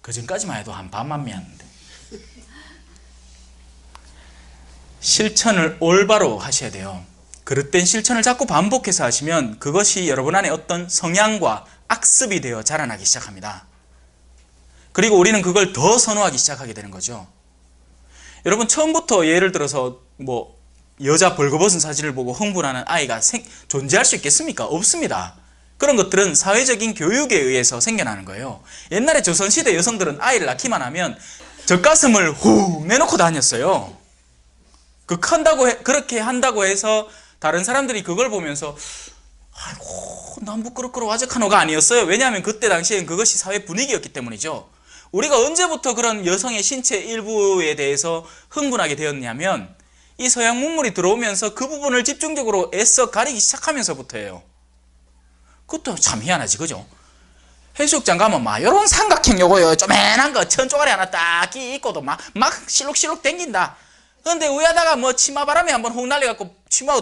그전까지만 해도 한 반만 미웠는데. 실천을 올바로 하셔야 돼요. 그릇된 실천을 자꾸 반복해서 하시면 그것이 여러분 안에 어떤 성향과 악습이 되어 자라나기 시작합니다. 그리고 우리는 그걸 더 선호하기 시작하게 되는 거죠. 여러분 처음부터 예를 들어서 뭐 여자 벌거벗은 사진을 보고 흥분하는 아이가 존재할 수 있겠습니까? 없습니다. 그런 것들은 사회적인 교육에 의해서 생겨나는 거예요. 옛날에 조선시대 여성들은 아이를 낳기만 하면 젖가슴을 훅 내놓고 다녔어요. 그렇게 한다고 해서 다른 사람들이 그걸 보면서 아이고 난 부끄럽고 와적한어가 아니었어요. 왜냐하면 그때 당시엔 그것이 사회 분위기였기 때문이죠. 우리가 언제부터 그런 여성의 신체 일부에 대해서 흥분하게 되었냐면 이 서양 문물이 들어오면서 그 부분을 집중적으로 애써 가리기 시작하면서부터예요. 그것도 참 희한하지, 그죠? 해수욕장 가면 막 이런 삼각형 요거요 쪼맨한 거 천 쪼가리 하나 딱 입고도 막 실룩실룩 댕긴다. 근데 위에다가 뭐 치마바람에 한번 훅 날려갖고 치마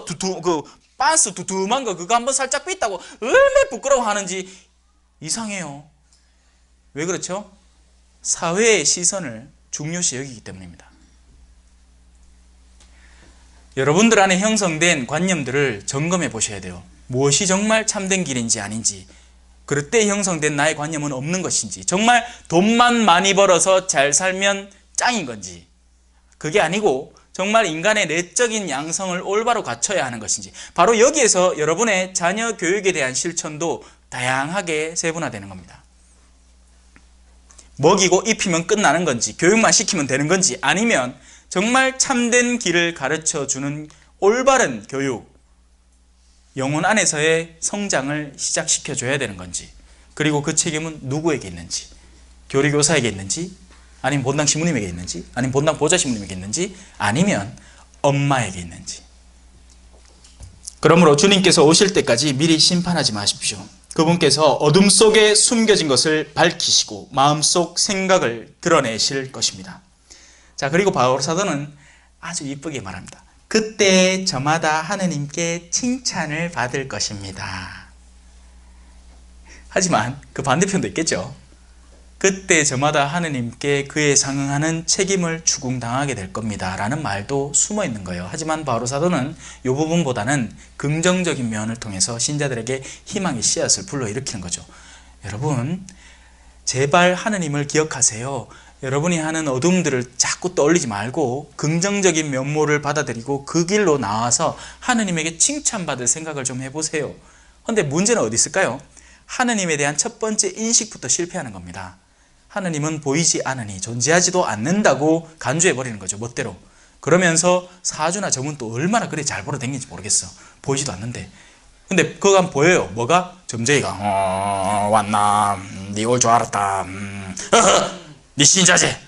빤스 두툼한 거 그거 한번 살짝 삐다고 얼마나 부끄러워하는지 이상해요. 왜 그렇죠? 사회의 시선을 중요시 여기기 때문입니다. 여러분들 안에 형성된 관념들을 점검해 보셔야 돼요. 무엇이 정말 참된 길인지 아닌지, 그때 형성된 나의 관념은 없는 것인지, 정말 돈만 많이 벌어서 잘 살면 짱인 건지, 그게 아니고 정말 인간의 내적인 양성을 올바로 갖춰야 하는 것인지, 바로 여기에서 여러분의 자녀 교육에 대한 실천도 다양하게 세분화되는 겁니다. 먹이고 입히면 끝나는 건지, 교육만 시키면 되는 건지, 아니면 정말 참된 길을 가르쳐주는 올바른 교육, 영혼 안에서의 성장을 시작시켜줘야 되는 건지, 그리고 그 책임은 누구에게 있는지, 교리교사에게 있는지, 아니면 본당 신부님에게 있는지, 아니면 본당 보좌 신부님에게 있는지, 아니면 엄마에게 있는지. 그러므로 주님께서 오실 때까지 미리 심판하지 마십시오. 그분께서 어둠 속에 숨겨진 것을 밝히시고 마음속 생각을 드러내실 것입니다. 자, 그리고 바울 사도는 아주 이쁘게 말합니다. 그때 저마다 하느님께 칭찬을 받을 것입니다. 하지만 그 반대편도 있겠죠. 그때 저마다 하느님께 그에 상응하는 책임을 추궁당하게 될 겁니다 라는 말도 숨어 있는 거예요. 하지만 바울 사도는 이 부분보다는 긍정적인 면을 통해서 신자들에게 희망의 씨앗을 불러일으키는 거죠. 여러분, 제발 하느님을 기억하세요. 여러분이 하는 어둠들을 자꾸 떠올리지 말고 긍정적인 면모를 받아들이고 그 길로 나와서 하느님에게 칭찬받을 생각을 좀 해보세요. 그런데 문제는 어디 있을까요? 하느님에 대한 첫 번째 인식부터 실패하는 겁니다. 하느님은 보이지 않으니 존재하지도 않는다고 간주해버리는 거죠, 멋대로. 그러면서 사주나 점은 또 얼마나 그래 잘 보러 다니는지 모르겠어. 보이지도 않는데. 근데 그거 가면 보여요. 뭐가? 점쟁이가 왔나? 니 올 줄 알았다. 니 신자제.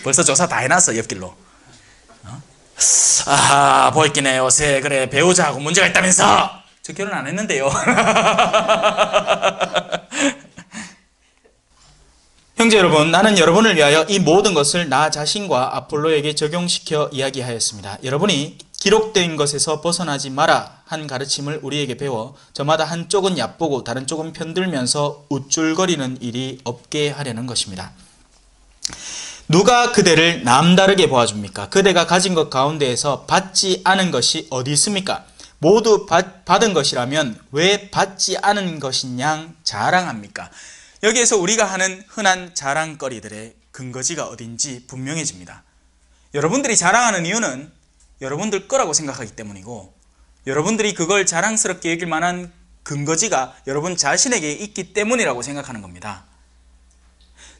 벌써 조사 다 해놨어, 옆길로. 아하, 보이긴 해 요새 그래 배우자하고 문제가 있다면서. 저 결혼 안 했는데요. 형제 여러분, 나는 여러분을 위하여 이 모든 것을 나 자신과 아폴로에게 적용시켜 이야기하였습니다. 여러분이 기록된 것에서 벗어나지 마라 한 가르침을 우리에게 배워 저마다 한쪽은 얕보고 다른 쪽은 편들면서 우쭐거리는 일이 없게 하려는 것입니다. 누가 그대를 남다르게 보아줍니까? 그대가 가진 것 가운데에서 받지 않은 것이 어디 있습니까? 모두 받은 것이라면 왜 받지 않은 것이냐 자랑합니까? 여기에서 우리가 하는 흔한 자랑거리들의 근거지가 어딘지 분명해집니다. 여러분들이 자랑하는 이유는 여러분들 거라고 생각하기 때문이고, 여러분들이 그걸 자랑스럽게 여길 만한 근거지가 여러분 자신에게 있기 때문이라고 생각하는 겁니다.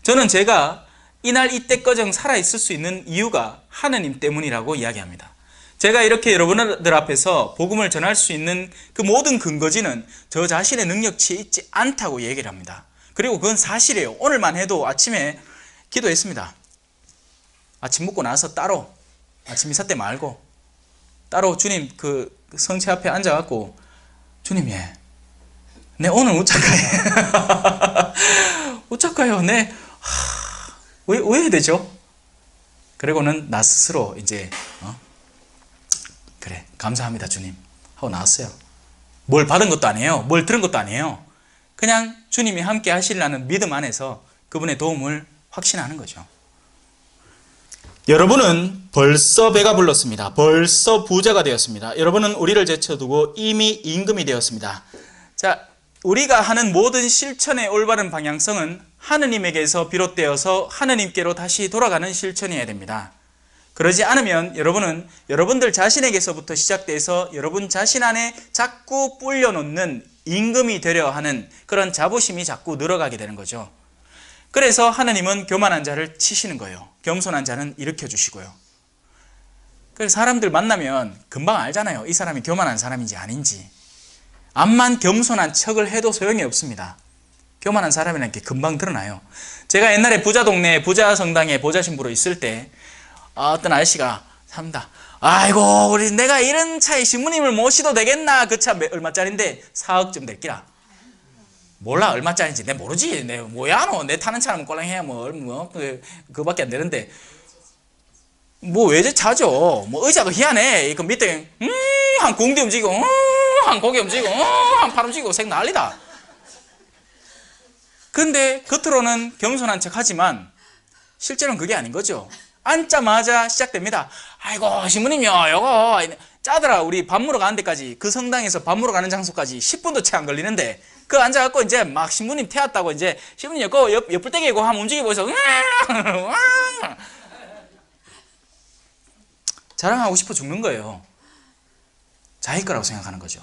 저는 제가 이날 이때까지 살아있을 수 있는 이유가 하느님 때문이라고 이야기합니다. 제가 이렇게 여러분들 앞에서 복음을 전할 수 있는 그 모든 근거지는 저 자신의 능력치에 있지 않다고 얘기를 합니다. 그리고 그건 사실이에요. 오늘만 해도 아침에 기도했습니다. 아침 먹고 나서 따로 아침 이사 때 말고 따로 주님 그 성체 앞에 앉아갖고 주님 내 오늘 어떡해 어떡해요 왜 해야 되죠? 그리고는 나 스스로 이제 그래 감사합니다 주님 하고 나왔어요. 뭘 받은 것도 아니에요. 뭘 들은 것도 아니에요. 그냥 주님이 함께 하시려는 믿음 안에서 그분의 도움을 확신하는 거죠. 여러분은 벌써 배가 불렀습니다. 벌써 부자가 되었습니다. 여러분은 우리를 제쳐두고 이미 임금이 되었습니다. 자, 우리가 하는 모든 실천의 올바른 방향성은 하느님에게서 비롯되어서 하느님께로 다시 돌아가는 실천이어야 됩니다. 그러지 않으면 여러분은 여러분들 자신에게서부터 시작돼서 여러분 자신 안에 자꾸 불려놓는 임금이 되려 하는 그런 자부심이 자꾸 늘어가게 되는 거죠. 그래서 하느님은 교만한 자를 치시는 거예요. 겸손한 자는 일으켜 주시고요. 그래서 사람들 만나면 금방 알잖아요. 이 사람이 교만한 사람인지 아닌지. 암만 겸손한 척을 해도 소용이 없습니다. 교만한 사람이라는 게 금방 드러나요. 제가 옛날에 부자 동네 부자 성당에 보좌 신부로 있을 때 어떤 아저씨가 삽니다. 아이고 우리 내가 이런 차에 신부님을 모시도 되겠나. 그 차 얼마짜린데 4억쯤 될 기라. 몰라 얼마짜리인지 내 모르지. 내 뭐야 너 내 타는 차는 꼴랑해야 그거밖에 안 되는데 뭐 외제차죠. 뭐 의자도 희한해. 그 밑에 한 공기 움직이고 한 고개 움직이고 한 팔 움직이고 색 난리다. 근데 겉으로는 겸손한 척 하지만 실제로는 그게 아닌 거죠. 앉자마자 시작됩니다. 아이고 신부님요 요거 짜더라. 우리 밥 먹으러 가는 데까지 그 성당에서 밥 먹으러 가는 장소까지 10분도 채 안 걸리는데 그 앉아갖고 이제 막 신부님 태웠다고 이제 신부님 옆을 떼기고 한번 움직이고 있어. 자랑하고 싶어 죽는 거예요. 자기 거라고 생각하는 거죠.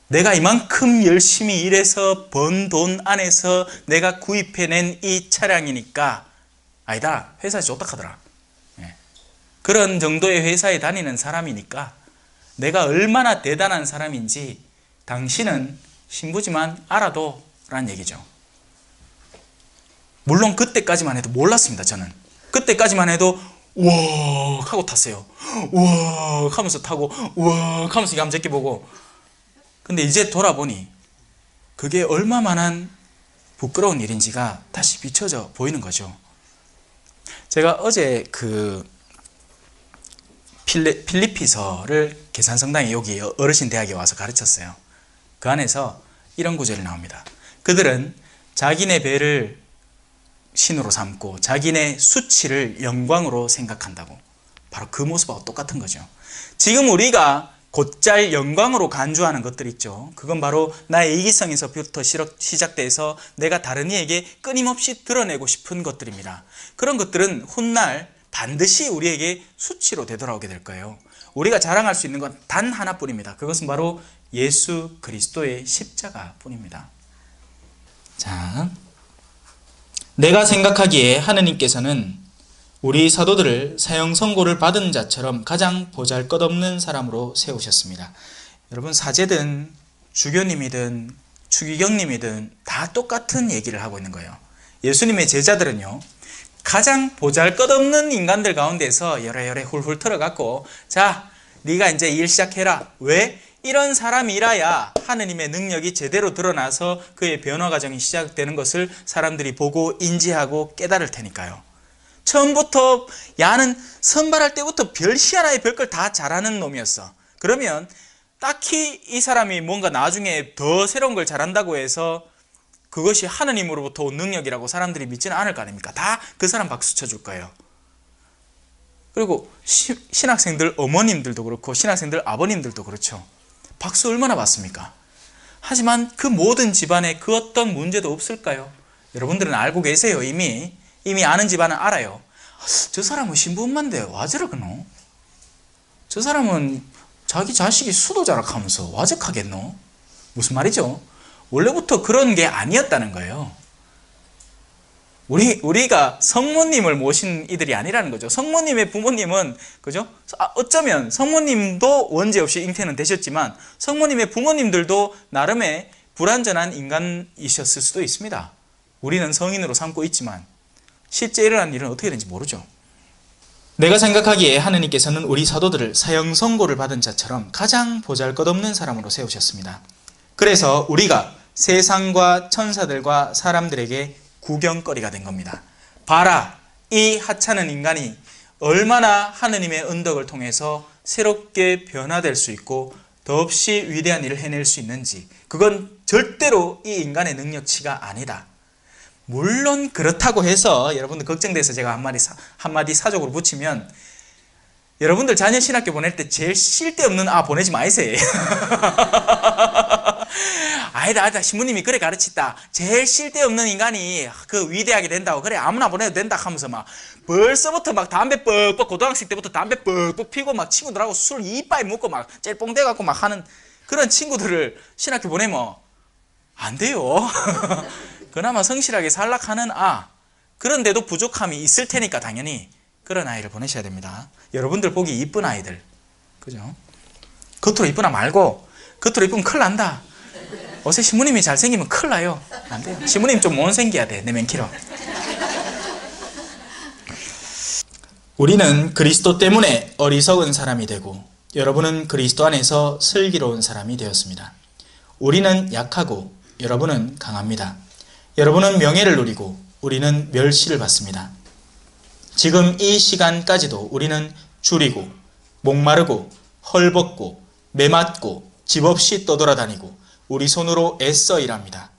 내가 이만큼 열심히 일해서 번 돈 안에서 내가 구입해낸 이 차량이니까 아니다. 회사에서 줬다 하더라. 그런 정도의 회사에 다니는 사람이니까 내가 얼마나 대단한 사람인지 당신은 신부지만 알아도 라는 얘기죠. 물론 그때까지만 해도 몰랐습니다. 저는 그때까지만 해도 우와 하고 탔어요. 우와 하면서 타고 우와 하면서 감잡기 보고. 근데 이제 돌아보니 그게 얼마만한 부끄러운 일인지가 다시 비춰져 보이는 거죠. 제가 어제 그 필리피서를 계산성당에 여기 어르신 대학에 와서 가르쳤어요. 그 안에서 이런 구절이 나옵니다. 그들은 자기네 배를 신으로 삼고 자기네 수치를 영광으로 생각한다고. 바로 그 모습하고 똑같은 거죠. 지금 우리가 곧잘 영광으로 간주하는 것들 있죠. 그건 바로 나의 이기성에서부터 시작돼서 내가 다른 이에게 끊임없이 드러내고 싶은 것들입니다. 그런 것들은 훗날 반드시 우리에게 수치로 되돌아오게 될 거예요. 우리가 자랑할 수 있는 건 단 하나뿐입니다. 그것은 바로 예수 그리스도의 십자가뿐입니다. 자, 내가 생각하기에 하느님께서는 우리 사도들을 사형 선고를 받은 자처럼 가장 보잘것없는 사람으로 세우셨습니다. 여러분 사제든 주교님이든 추기경님이든 다 똑같은 얘기를 하고 있는 거예요. 예수님의 제자들은요. 가장 보잘것없는 인간들 가운데서 열애열애 훌훌 털어갖고 자 네가 이제 일 시작해라. 왜? 이런 사람이라야 하느님의 능력이 제대로 드러나서 그의 변화 과정이 시작되는 것을 사람들이 보고 인지하고 깨달을 테니까요. 처음부터 야는 선발할 때부터 별 희한하게 별걸 다 잘하는 놈이었어. 그러면 딱히 이 사람이 뭔가 나중에 더 새로운 걸 잘한다고 해서 그것이 하느님으로부터 온 능력이라고 사람들이 믿지는 않을 거 아닙니까? 다 그 사람 박수 쳐줄 거예요. 그리고 신학생들 어머님들도 그렇고 신학생들 아버님들도 그렇죠. 박수 얼마나 받습니까? 하지만 그 모든 집안에 그 어떤 문제도 없을까요? 여러분들은 알고 계세요. 이미 아는 집안은 알아요. 저 사람은 신부엄마인데 와 저러노? 저 사람은 자기 자식이 수도자락하면서 와 저하겠노? 무슨 말이죠? 원래부터 그런 게 아니었다는 거예요. 우리가 성모님을 모신 이들이 아니라는 거죠. 성모님의 부모님은, 그죠? 어쩌면 성모님도 원죄 없이 잉태는 되셨지만 성모님의 부모님들도 나름의 불완전한 인간이셨을 수도 있습니다. 우리는 성인으로 삼고 있지만 실제 일어난 일은 어떻게 되는지 모르죠. 내가 생각하기에 하느님께서는 우리 사도들을 사형 선고를 받은 자처럼 가장 보잘것없는 사람으로 세우셨습니다. 그래서 우리가 세상과 천사들과 사람들에게 구경거리가 된 겁니다. 봐라, 이 하찮은 인간이 얼마나 하느님의 은덕을 통해서 새롭게 변화될 수 있고 더없이 위대한 일을 해낼 수 있는지. 그건 절대로 이 인간의 능력치가 아니다. 물론 그렇다고 해서 여러분들 걱정돼서 제가 한마디 사족으로 붙이면, 여러분들 자녀 신학교 보낼 때 제일 쓸데없는 보내지 마이세요. 아니다 신부님이 그래 가르쳤다. 제일 쓸데없는 인간이 그 위대하게 된다고, 그래 아무나 보내도 된다 하면서 막 벌써부터 막 담배 뻑뻑, 고등학생 때부터 담배 뻑뻑 피고 막 친구들하고 술 이빨 먹고 막 찔뽕대 갖고 막 하는 그런 친구들을 신학교 보내면 안 돼요. 그나마 성실하게 살락하는 그런데도 부족함이 있을 테니까 당연히 그런 아이를 보내셔야 됩니다. 여러분들 보기 이쁜 아이들, 그죠? 겉으로 이쁘나 말고, 겉으로 이쁘면 큰일 난다. 어제 신부님이 잘생기면 큰일 나요. 안 돼요. 신부님 좀 못생겨야 돼, 내 맨키로. 우리는 그리스도 때문에 어리석은 사람이 되고 여러분은 그리스도 안에서 슬기로운 사람이 되었습니다. 우리는 약하고 여러분은 강합니다. 여러분은 명예를 누리고 우리는 멸시를 받습니다. 지금 이 시간까지도 우리는 줄이고 목마르고 헐벗고 매맞고 집 없이 떠돌아다니고 우리 손으로 애써 일합니다.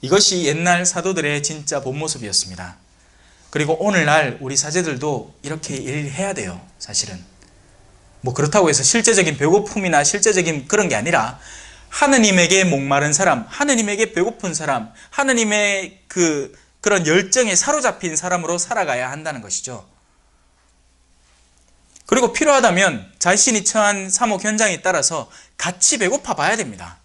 이것이 옛날 사도들의 진짜 본 모습이었습니다. 그리고 오늘날 우리 사제들도 이렇게 일해야 돼요. 사실은 뭐 그렇다고 해서 실제적인 배고픔이나 실제적인 그런 게 아니라 하느님에게 목마른 사람, 하느님에게 배고픈 사람, 하느님의 그런 열정에 사로잡힌 사람으로 살아가야 한다는 것이죠. 그리고 필요하다면 자신이 처한 사목 현장에 따라서 같이 배고파 봐야 됩니다.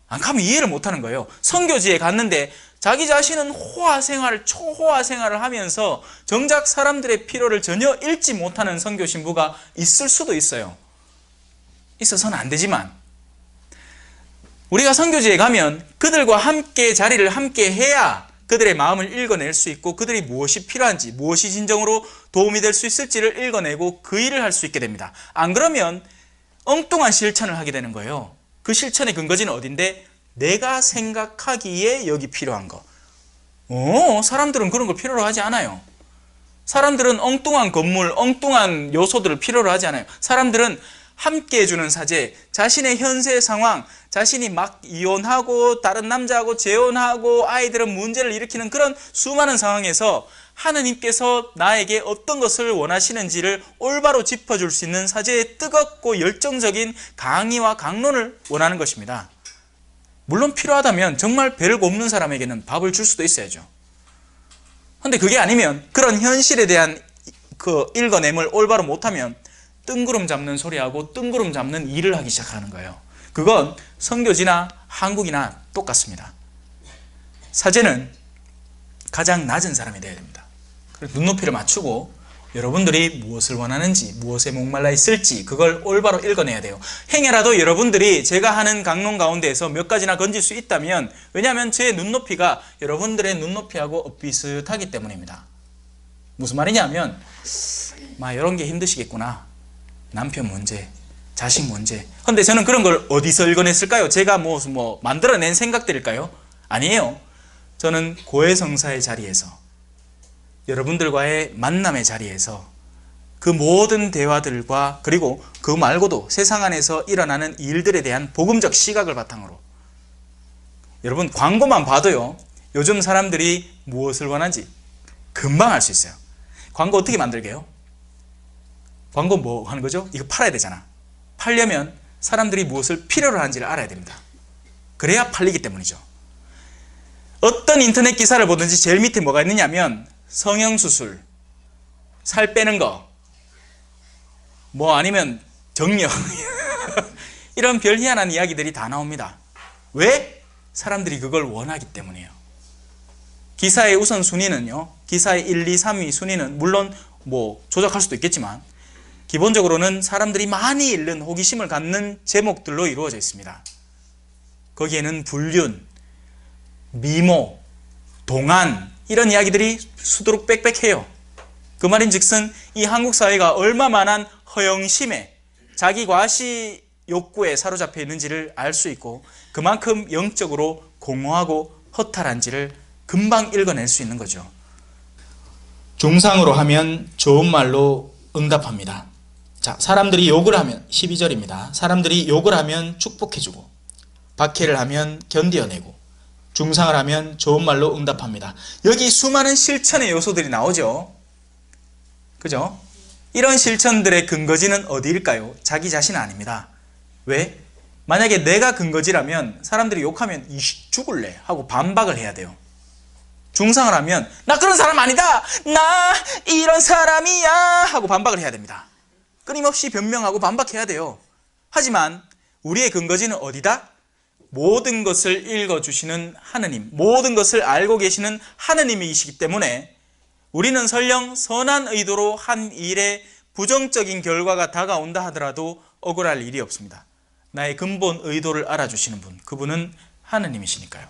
안 가면 이해를 못하는 거예요. 선교지에 갔는데 자기 자신은 초호화 생활을 하면서 정작 사람들의 필요를 전혀 읽지 못하는 선교 신부가 있을 수도 있어요. 있어서는 안 되지만 우리가 선교지에 가면 그들과 함께 자리를 함께 해야 그들의 마음을 읽어낼 수 있고 그들이 무엇이 필요한지, 무엇이 진정으로 도움이 될 수 있을지를 읽어내고 그 일을 할 수 있게 됩니다. 안 그러면 엉뚱한 실천을 하게 되는 거예요. 그 실천의 근거지는 어딘데? 내가 생각하기에 여기 필요한 거. 사람들은 그런 걸 필요로 하지 않아요. 사람들은 엉뚱한 건물, 엉뚱한 요소들을 필요로 하지 않아요. 사람들은 함께 해주는 사제, 자신의 현세 상황, 자신이 막 이혼하고 다른 남자하고 재혼하고 아이들은 문제를 일으키는 그런 수많은 상황에서 하느님께서 나에게 어떤 것을 원하시는지를 올바로 짚어줄 수 있는 사제의 뜨겁고 열정적인 강의와 강론을 원하는 것입니다. 물론 필요하다면 정말 별거 없는 사람에게는 밥을 줄 수도 있어야죠. 그런데 그게 아니면 그런 현실에 대한 그 읽어냄을 올바로 못하면 뜬구름 잡는 소리하고 뜬구름 잡는 일을 하기 시작하는 거예요. 그건 선교지나 한국이나 똑같습니다. 사제는 가장 낮은 사람이 되어야 됩니다. 그래서 눈높이를 맞추고 여러분들이 무엇을 원하는지, 무엇에 목말라 있을지 그걸 올바로 읽어내야 돼요. 행여라도 여러분들이 제가 하는 강론 가운데에서 몇 가지나 건질 수 있다면, 왜냐하면 제 눈높이가 여러분들의 눈높이하고 비슷하기 때문입니다. 무슨 말이냐면 이런 게 힘드시겠구나. 남편 문제, 자식 문제. 그런데 저는 그런 걸 어디서 읽어냈을까요? 제가 뭐 만들어낸 생각들일까요? 아니에요. 저는 고해성사의 자리에서 여러분들과의 만남의 자리에서 그 모든 대화들과 그리고 그 말고도 세상 안에서 일어나는 일들에 대한 복음적 시각을 바탕으로 여러분 광고만 봐도요 요즘 사람들이 무엇을 원하는지 금방 알 수 있어요. 광고 어떻게 만들게요? 광고 뭐 하는 거죠? 이거 팔아야 되잖아. 팔려면 사람들이 무엇을 필요로 하는지를 알아야 됩니다. 그래야 팔리기 때문이죠. 어떤 인터넷 기사를 보든지 제일 밑에 뭐가 있느냐면 성형수술, 살 빼는 거, 뭐 아니면 정력 이런 별 희한한 이야기들이 다 나옵니다. 왜? 사람들이 그걸 원하기 때문이에요. 기사의 우선순위는요, 기사의 1, 2, 3위 순위는 물론 뭐 조작할 수도 있겠지만 기본적으로는 사람들이 많이 읽는 호기심을 갖는 제목들로 이루어져 있습니다. 거기에는 불륜, 미모, 동안 이런 이야기들이 수두룩 빽빽해요. 그 말인즉슨 이 한국 사회가 얼마만한 허영심에 자기 과시 욕구에 사로잡혀 있는지를 알 수 있고 그만큼 영적으로 공허하고 허탈한지를 금방 읽어낼 수 있는 거죠. 중상으로 하면 좋은 말로 응답합니다. 자, 사람들이 욕을 하면 12절입니다. 사람들이 욕을 하면 축복해주고 박해를 하면 견디어내고 중상을 하면 좋은 말로 응답합니다. 여기 수많은 실천의 요소들이 나오죠. 그죠? 이런 실천들의 근거지는 어디일까요? 자기 자신 아닙니다. 왜? 만약에 내가 근거지라면 사람들이 욕하면 이씨 죽을래 하고 반박을 해야 돼요. 중상을 하면 나 그런 사람 아니다, 나 이런 사람이야 하고 반박을 해야 됩니다. 끊임없이 변명하고 반박해야 돼요. 하지만 우리의 근거지는 어디다? 모든 것을 읽어주시는 하느님, 모든 것을 알고 계시는 하느님이시기 때문에 우리는 설령 선한 의도로 한 일에 부정적인 결과가 다가온다 하더라도 억울할 일이 없습니다. 나의 근본 의도를 알아주시는 분, 그분은 하느님이시니까요.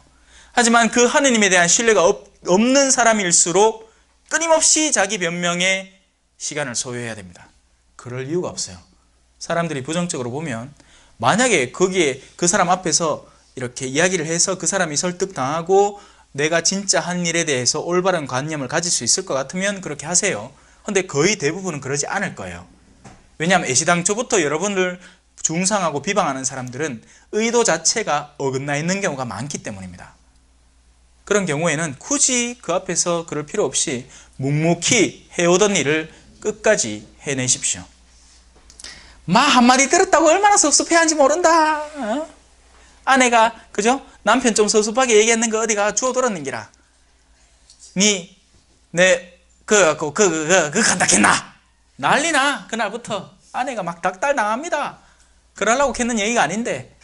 하지만 그 하느님에 대한 신뢰가 없는 사람일수록 끊임없이 자기 변명에 시간을 소요해야 됩니다. 그럴 이유가 없어요. 사람들이 부정적으로 보면 만약에 거기에 그 사람 앞에서 이렇게 이야기를 해서 그 사람이 설득당하고 내가 진짜 한 일에 대해서 올바른 관념을 가질 수 있을 것 같으면 그렇게 하세요. 근데 거의 대부분은 그러지 않을 거예요. 왜냐하면 애시당초부터 여러분을 중상하고 비방하는 사람들은 의도 자체가 어긋나 있는 경우가 많기 때문입니다. 그런 경우에는 굳이 그 앞에서 그럴 필요 없이 묵묵히 해오던 일을 끝까지 해내십시오. 마 한마디 들었다고 얼마나 섭섭해하는지 모른다. 아내가 그죠? 남편 좀 섭섭하게 얘기했는 거 어디가 주워 들었는기라. 그 간다겠나? 난리나. 그날부터 아내가 막 닥달 당합니다. 그러려고 했는 얘기가 아닌데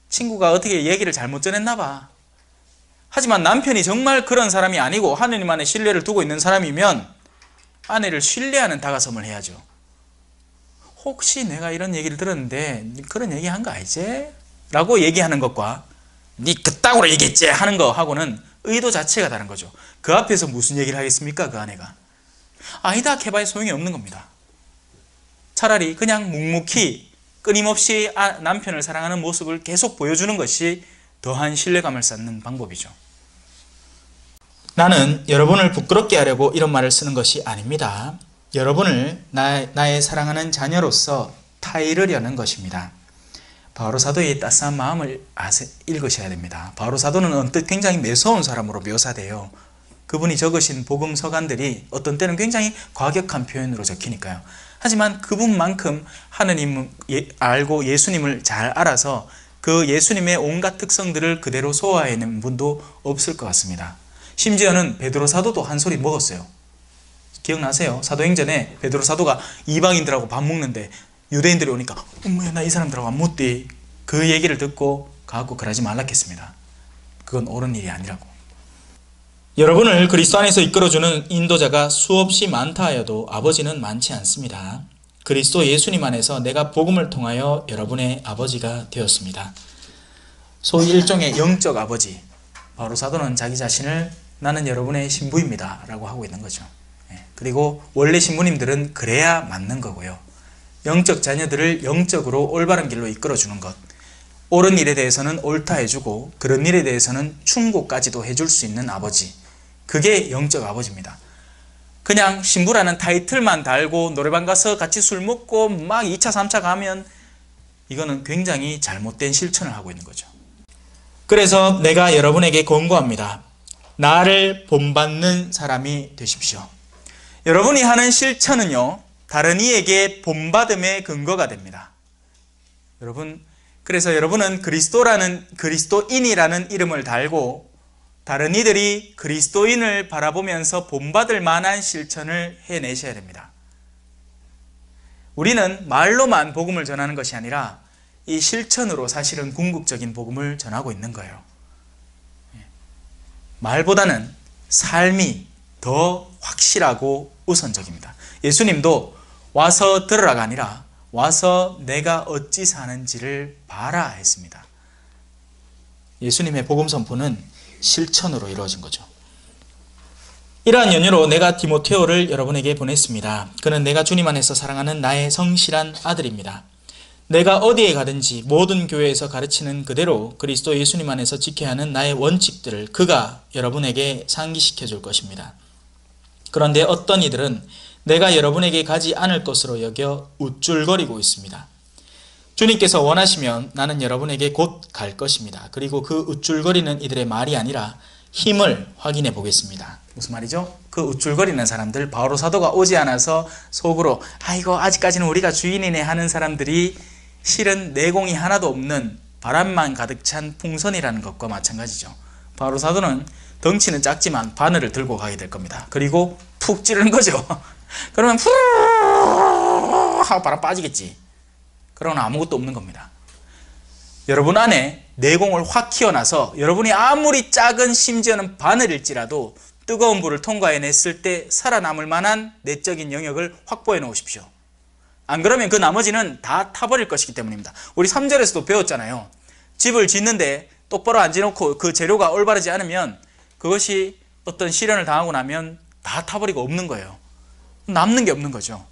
친구가 어떻게 얘기를 잘못 전했나 봐. 하지만 남편이 정말 그런 사람이 아니고 하느님 안에 신뢰를 두고 있는 사람이면 아내를 신뢰하는 다가섬을 해야죠. 혹시 내가 이런 얘기를 들었는데 그런 얘기 한 거 알지? 라고 얘기하는 것과 니 그따구로 얘기했지 하는 거하고는 의도 자체가 다른 거죠. 그 앞에서 무슨 얘기를 하겠습니까? 그 아내가. 아니다 해봐야 소용이 없는 겁니다. 차라리 그냥 묵묵히 끊임없이 남편을 사랑하는 모습을 계속 보여주는 것이 더한 신뢰감을 쌓는 방법이죠. 나는 여러분을 부끄럽게 하려고 이런 말을 쓰는 것이 아닙니다. 여러분을 나의 사랑하는 자녀로서 타이르려는 것입니다. 바오로 사도의 따스한 마음을 읽으셔야 됩니다. 바오로 사도는 언뜻 굉장히 매서운 사람으로 묘사돼요. 그분이 적으신 복음 서간들이 어떤 때는 굉장히 과격한 표현으로 적히니까요. 하지만 그분만큼 하느님을 알고 예수님을 잘 알아서 그 예수님의 온갖 특성들을 그대로 소화해낸 분도 없을 것 같습니다. 심지어는 베드로 사도도 한 소리 먹었어요. 기억나세요? 사도행전에 베드로 사도가 이방인들하고 밥 먹는데 유대인들이 오니까 어머야 나 이 사람들하고 안 먹디. 그 얘기를 듣고 가고 그러지 말라 했습니다. 그건 옳은 일이 아니라고. 여러분을 그리스도 안에서 이끌어주는 인도자가 수없이 많다 하여도 아버지는 많지 않습니다. 그리스도 예수님 안에서 내가 복음을 통하여 여러분의 아버지가 되었습니다. 소위 일종의 영적 아버지. 바로 사도는 자기 자신을 나는 여러분의 신부입니다 라고 하고 있는 거죠. 그리고 원래 신부님들은 그래야 맞는 거고요. 영적 자녀들을 영적으로 올바른 길로 이끌어주는 것, 옳은 일에 대해서는 옳다 해주고 그런 일에 대해서는 충고까지도 해줄 수 있는 아버지, 그게 영적 아버지입니다. 그냥 신부라는 타이틀만 달고 노래방 가서 같이 술 먹고 막 2차, 3차 가면 이거는 굉장히 잘못된 실천을 하고 있는 거죠. 그래서 내가 여러분에게 권고합니다. 나를 본받는 사람이 되십시오. 여러분이 하는 실천은요, 다른 이에게 본받음의 근거가 됩니다. 그래서 여러분은 그리스도인이라는 이름을 달고 다른 이들이 그리스도인을 바라보면서 본받을 만한 실천을 해내셔야 됩니다. 우리는 말로만 복음을 전하는 것이 아니라 이 실천으로 사실은 궁극적인 복음을 전하고 있는 거예요. 말보다는 삶이 더 확실하고 우선적입니다. 예수님도 와서 들으라가 아니라 와서 내가 어찌 사는지를 봐라 했습니다. 예수님의 복음 선포는 실천으로 이루어진 거죠. 이러한 연유로 내가 디모테오를 여러분에게 보냈습니다. 그는 내가 주님 안에서 사랑하는 나의 성실한 아들입니다. 내가 어디에 가든지 모든 교회에서 가르치는 그대로 그리스도 예수님 안에서 지켜야 하는 나의 원칙들을 그가 여러분에게 상기시켜 줄 것입니다. 그런데 어떤 이들은 내가 여러분에게 가지 않을 것으로 여겨 우쭐거리고 있습니다. 주님께서 원하시면 나는 여러분에게 곧 갈 것입니다. 그리고 그 우쭐거리는 이들의 말이 아니라 힘을 확인해 보겠습니다. 무슨 말이죠? 그 우쭐거리는 사람들, 바오로 사도가 오지 않아서 속으로 아이고 아직까지는 우리가 주인이네 하는 사람들이 실은 내공이 하나도 없는 바람만 가득 찬 풍선이라는 것과 마찬가지죠. 바오로 사도는 덩치는 작지만 바늘을 들고 가게 될 겁니다. 그리고 푹 찌르는 거죠. 그러면 푸르르 하고 바람 빠지겠지. 그러나 아무것도 없는 겁니다. 여러분 안에 내공을 확 키워놔서 여러분이 아무리 작은 심지어는 바늘일지라도 뜨거운 불을 통과해냈을 때 살아남을 만한 내적인 영역을 확보해 놓으십시오. 안 그러면 그 나머지는 다 타버릴 것이기 때문입니다. 우리 3절에서도 배웠잖아요. 집을 짓는데 똑바로 안 지놓고 그 재료가 올바르지 않으면 그것이 어떤 시련을 당하고 나면 다 타버리고 없는 거예요. 남는 게 없는 거죠.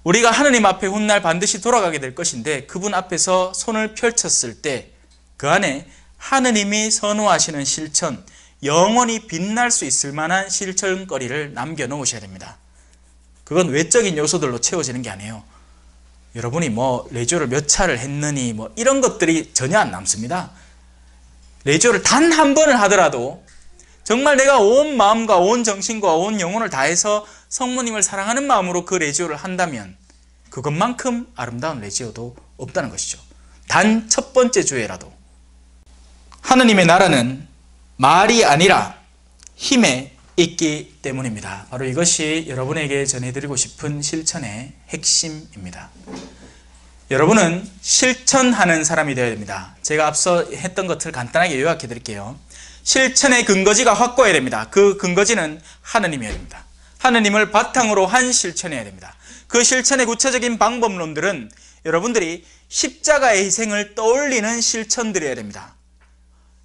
우리가 하느님 앞에 훗날 반드시 돌아가게 될 것인데 그분 앞에서 손을 펼쳤을 때 그 안에 하느님이 선호하시는 실천, 영원히 빛날 수 있을 만한 실천거리를 남겨놓으셔야 됩니다. 그건 외적인 요소들로 채워지는 게 아니에요. 여러분이 레조를 몇 차를 했느니 이런 것들이 전혀 안 남습니다. 레조를 단 한 번을 하더라도 정말 내가 온 마음과 온 정신과 온 영혼을 다해서 성모님을 사랑하는 마음으로 그 레지오를 한다면 그것만큼 아름다운 레지오도 없다는 것이죠. 단 첫 번째 주에라도. 하느님의 나라는 말이 아니라 힘에 있기 때문입니다. 바로 이것이 여러분에게 전해드리고 싶은 실천의 핵심입니다. 여러분은 실천하는 사람이 되어야 됩니다. 제가 앞서 했던 것을 간단하게 요약해 드릴게요. 실천의 근거지가 확고해야 됩니다. 그 근거지는 하느님이어야 됩니다. 하느님을 바탕으로 한 실천이어야 됩니다. 그 실천의 구체적인 방법론들은 여러분들이 십자가의 희생을 떠올리는 실천들이어야 됩니다.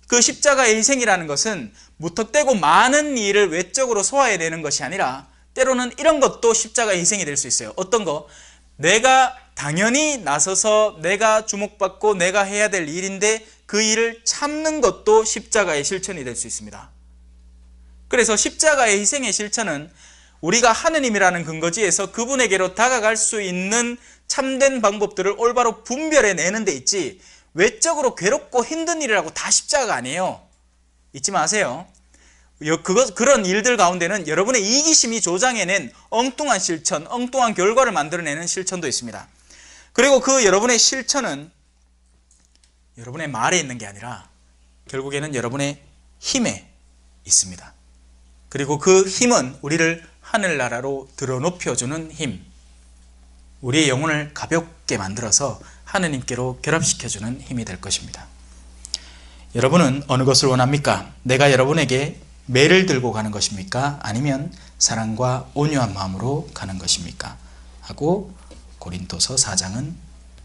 그 십자가의 희생이라는 것은 무턱대고 많은 일을 외적으로 소화해내는 것이 아니라 때로는 이런 것도 십자가의 희생이 될 수 있어요. 어떤 거? 내가 당연히 나서서 내가 주목받고 내가 해야 될 일인데 그 일을 참는 것도 십자가의 실천이 될 수 있습니다. 그래서 십자가의 희생의 실천은 우리가 하느님이라는 근거지에서 그분에게로 다가갈 수 있는 참된 방법들을 올바로 분별해내는 데 있지 외적으로 괴롭고 힘든 일이라고 다 십자가가 아니에요. 잊지 마세요. 그런 일들 가운데는 여러분의 이기심이 조장해낸 엉뚱한 실천, 엉뚱한 결과를 만들어내는 실천도 있습니다. 그리고 그 여러분의 실천은 여러분의 말에 있는 게 아니라 결국에는 여러분의 힘에 있습니다. 그리고 그 힘은 우리를 하늘나라로 들어높여주는 힘, 우리의 영혼을 가볍게 만들어서 하느님께로 결합시켜주는 힘이 될 것입니다. 여러분은 어느 것을 원합니까? 내가 여러분에게 매를 들고 가는 것입니까? 아니면 사랑과 온유한 마음으로 가는 것입니까? 하고 고린도서 4장은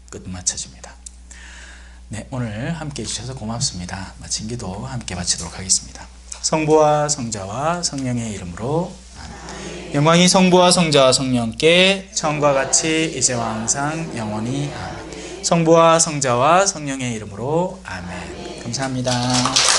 끝마쳐집니다. 네, 오늘 함께 해주셔서 고맙습니다. 마친 기도 함께 마치도록 하겠습니다. 성부와 성자와 성령의 이름으로 아멘. 영광이 성부와 성자와 성령께 처음과 같이 이제와 항상 영원히 아멘. 성부와 성자와 성령의 이름으로 아멘. 감사합니다.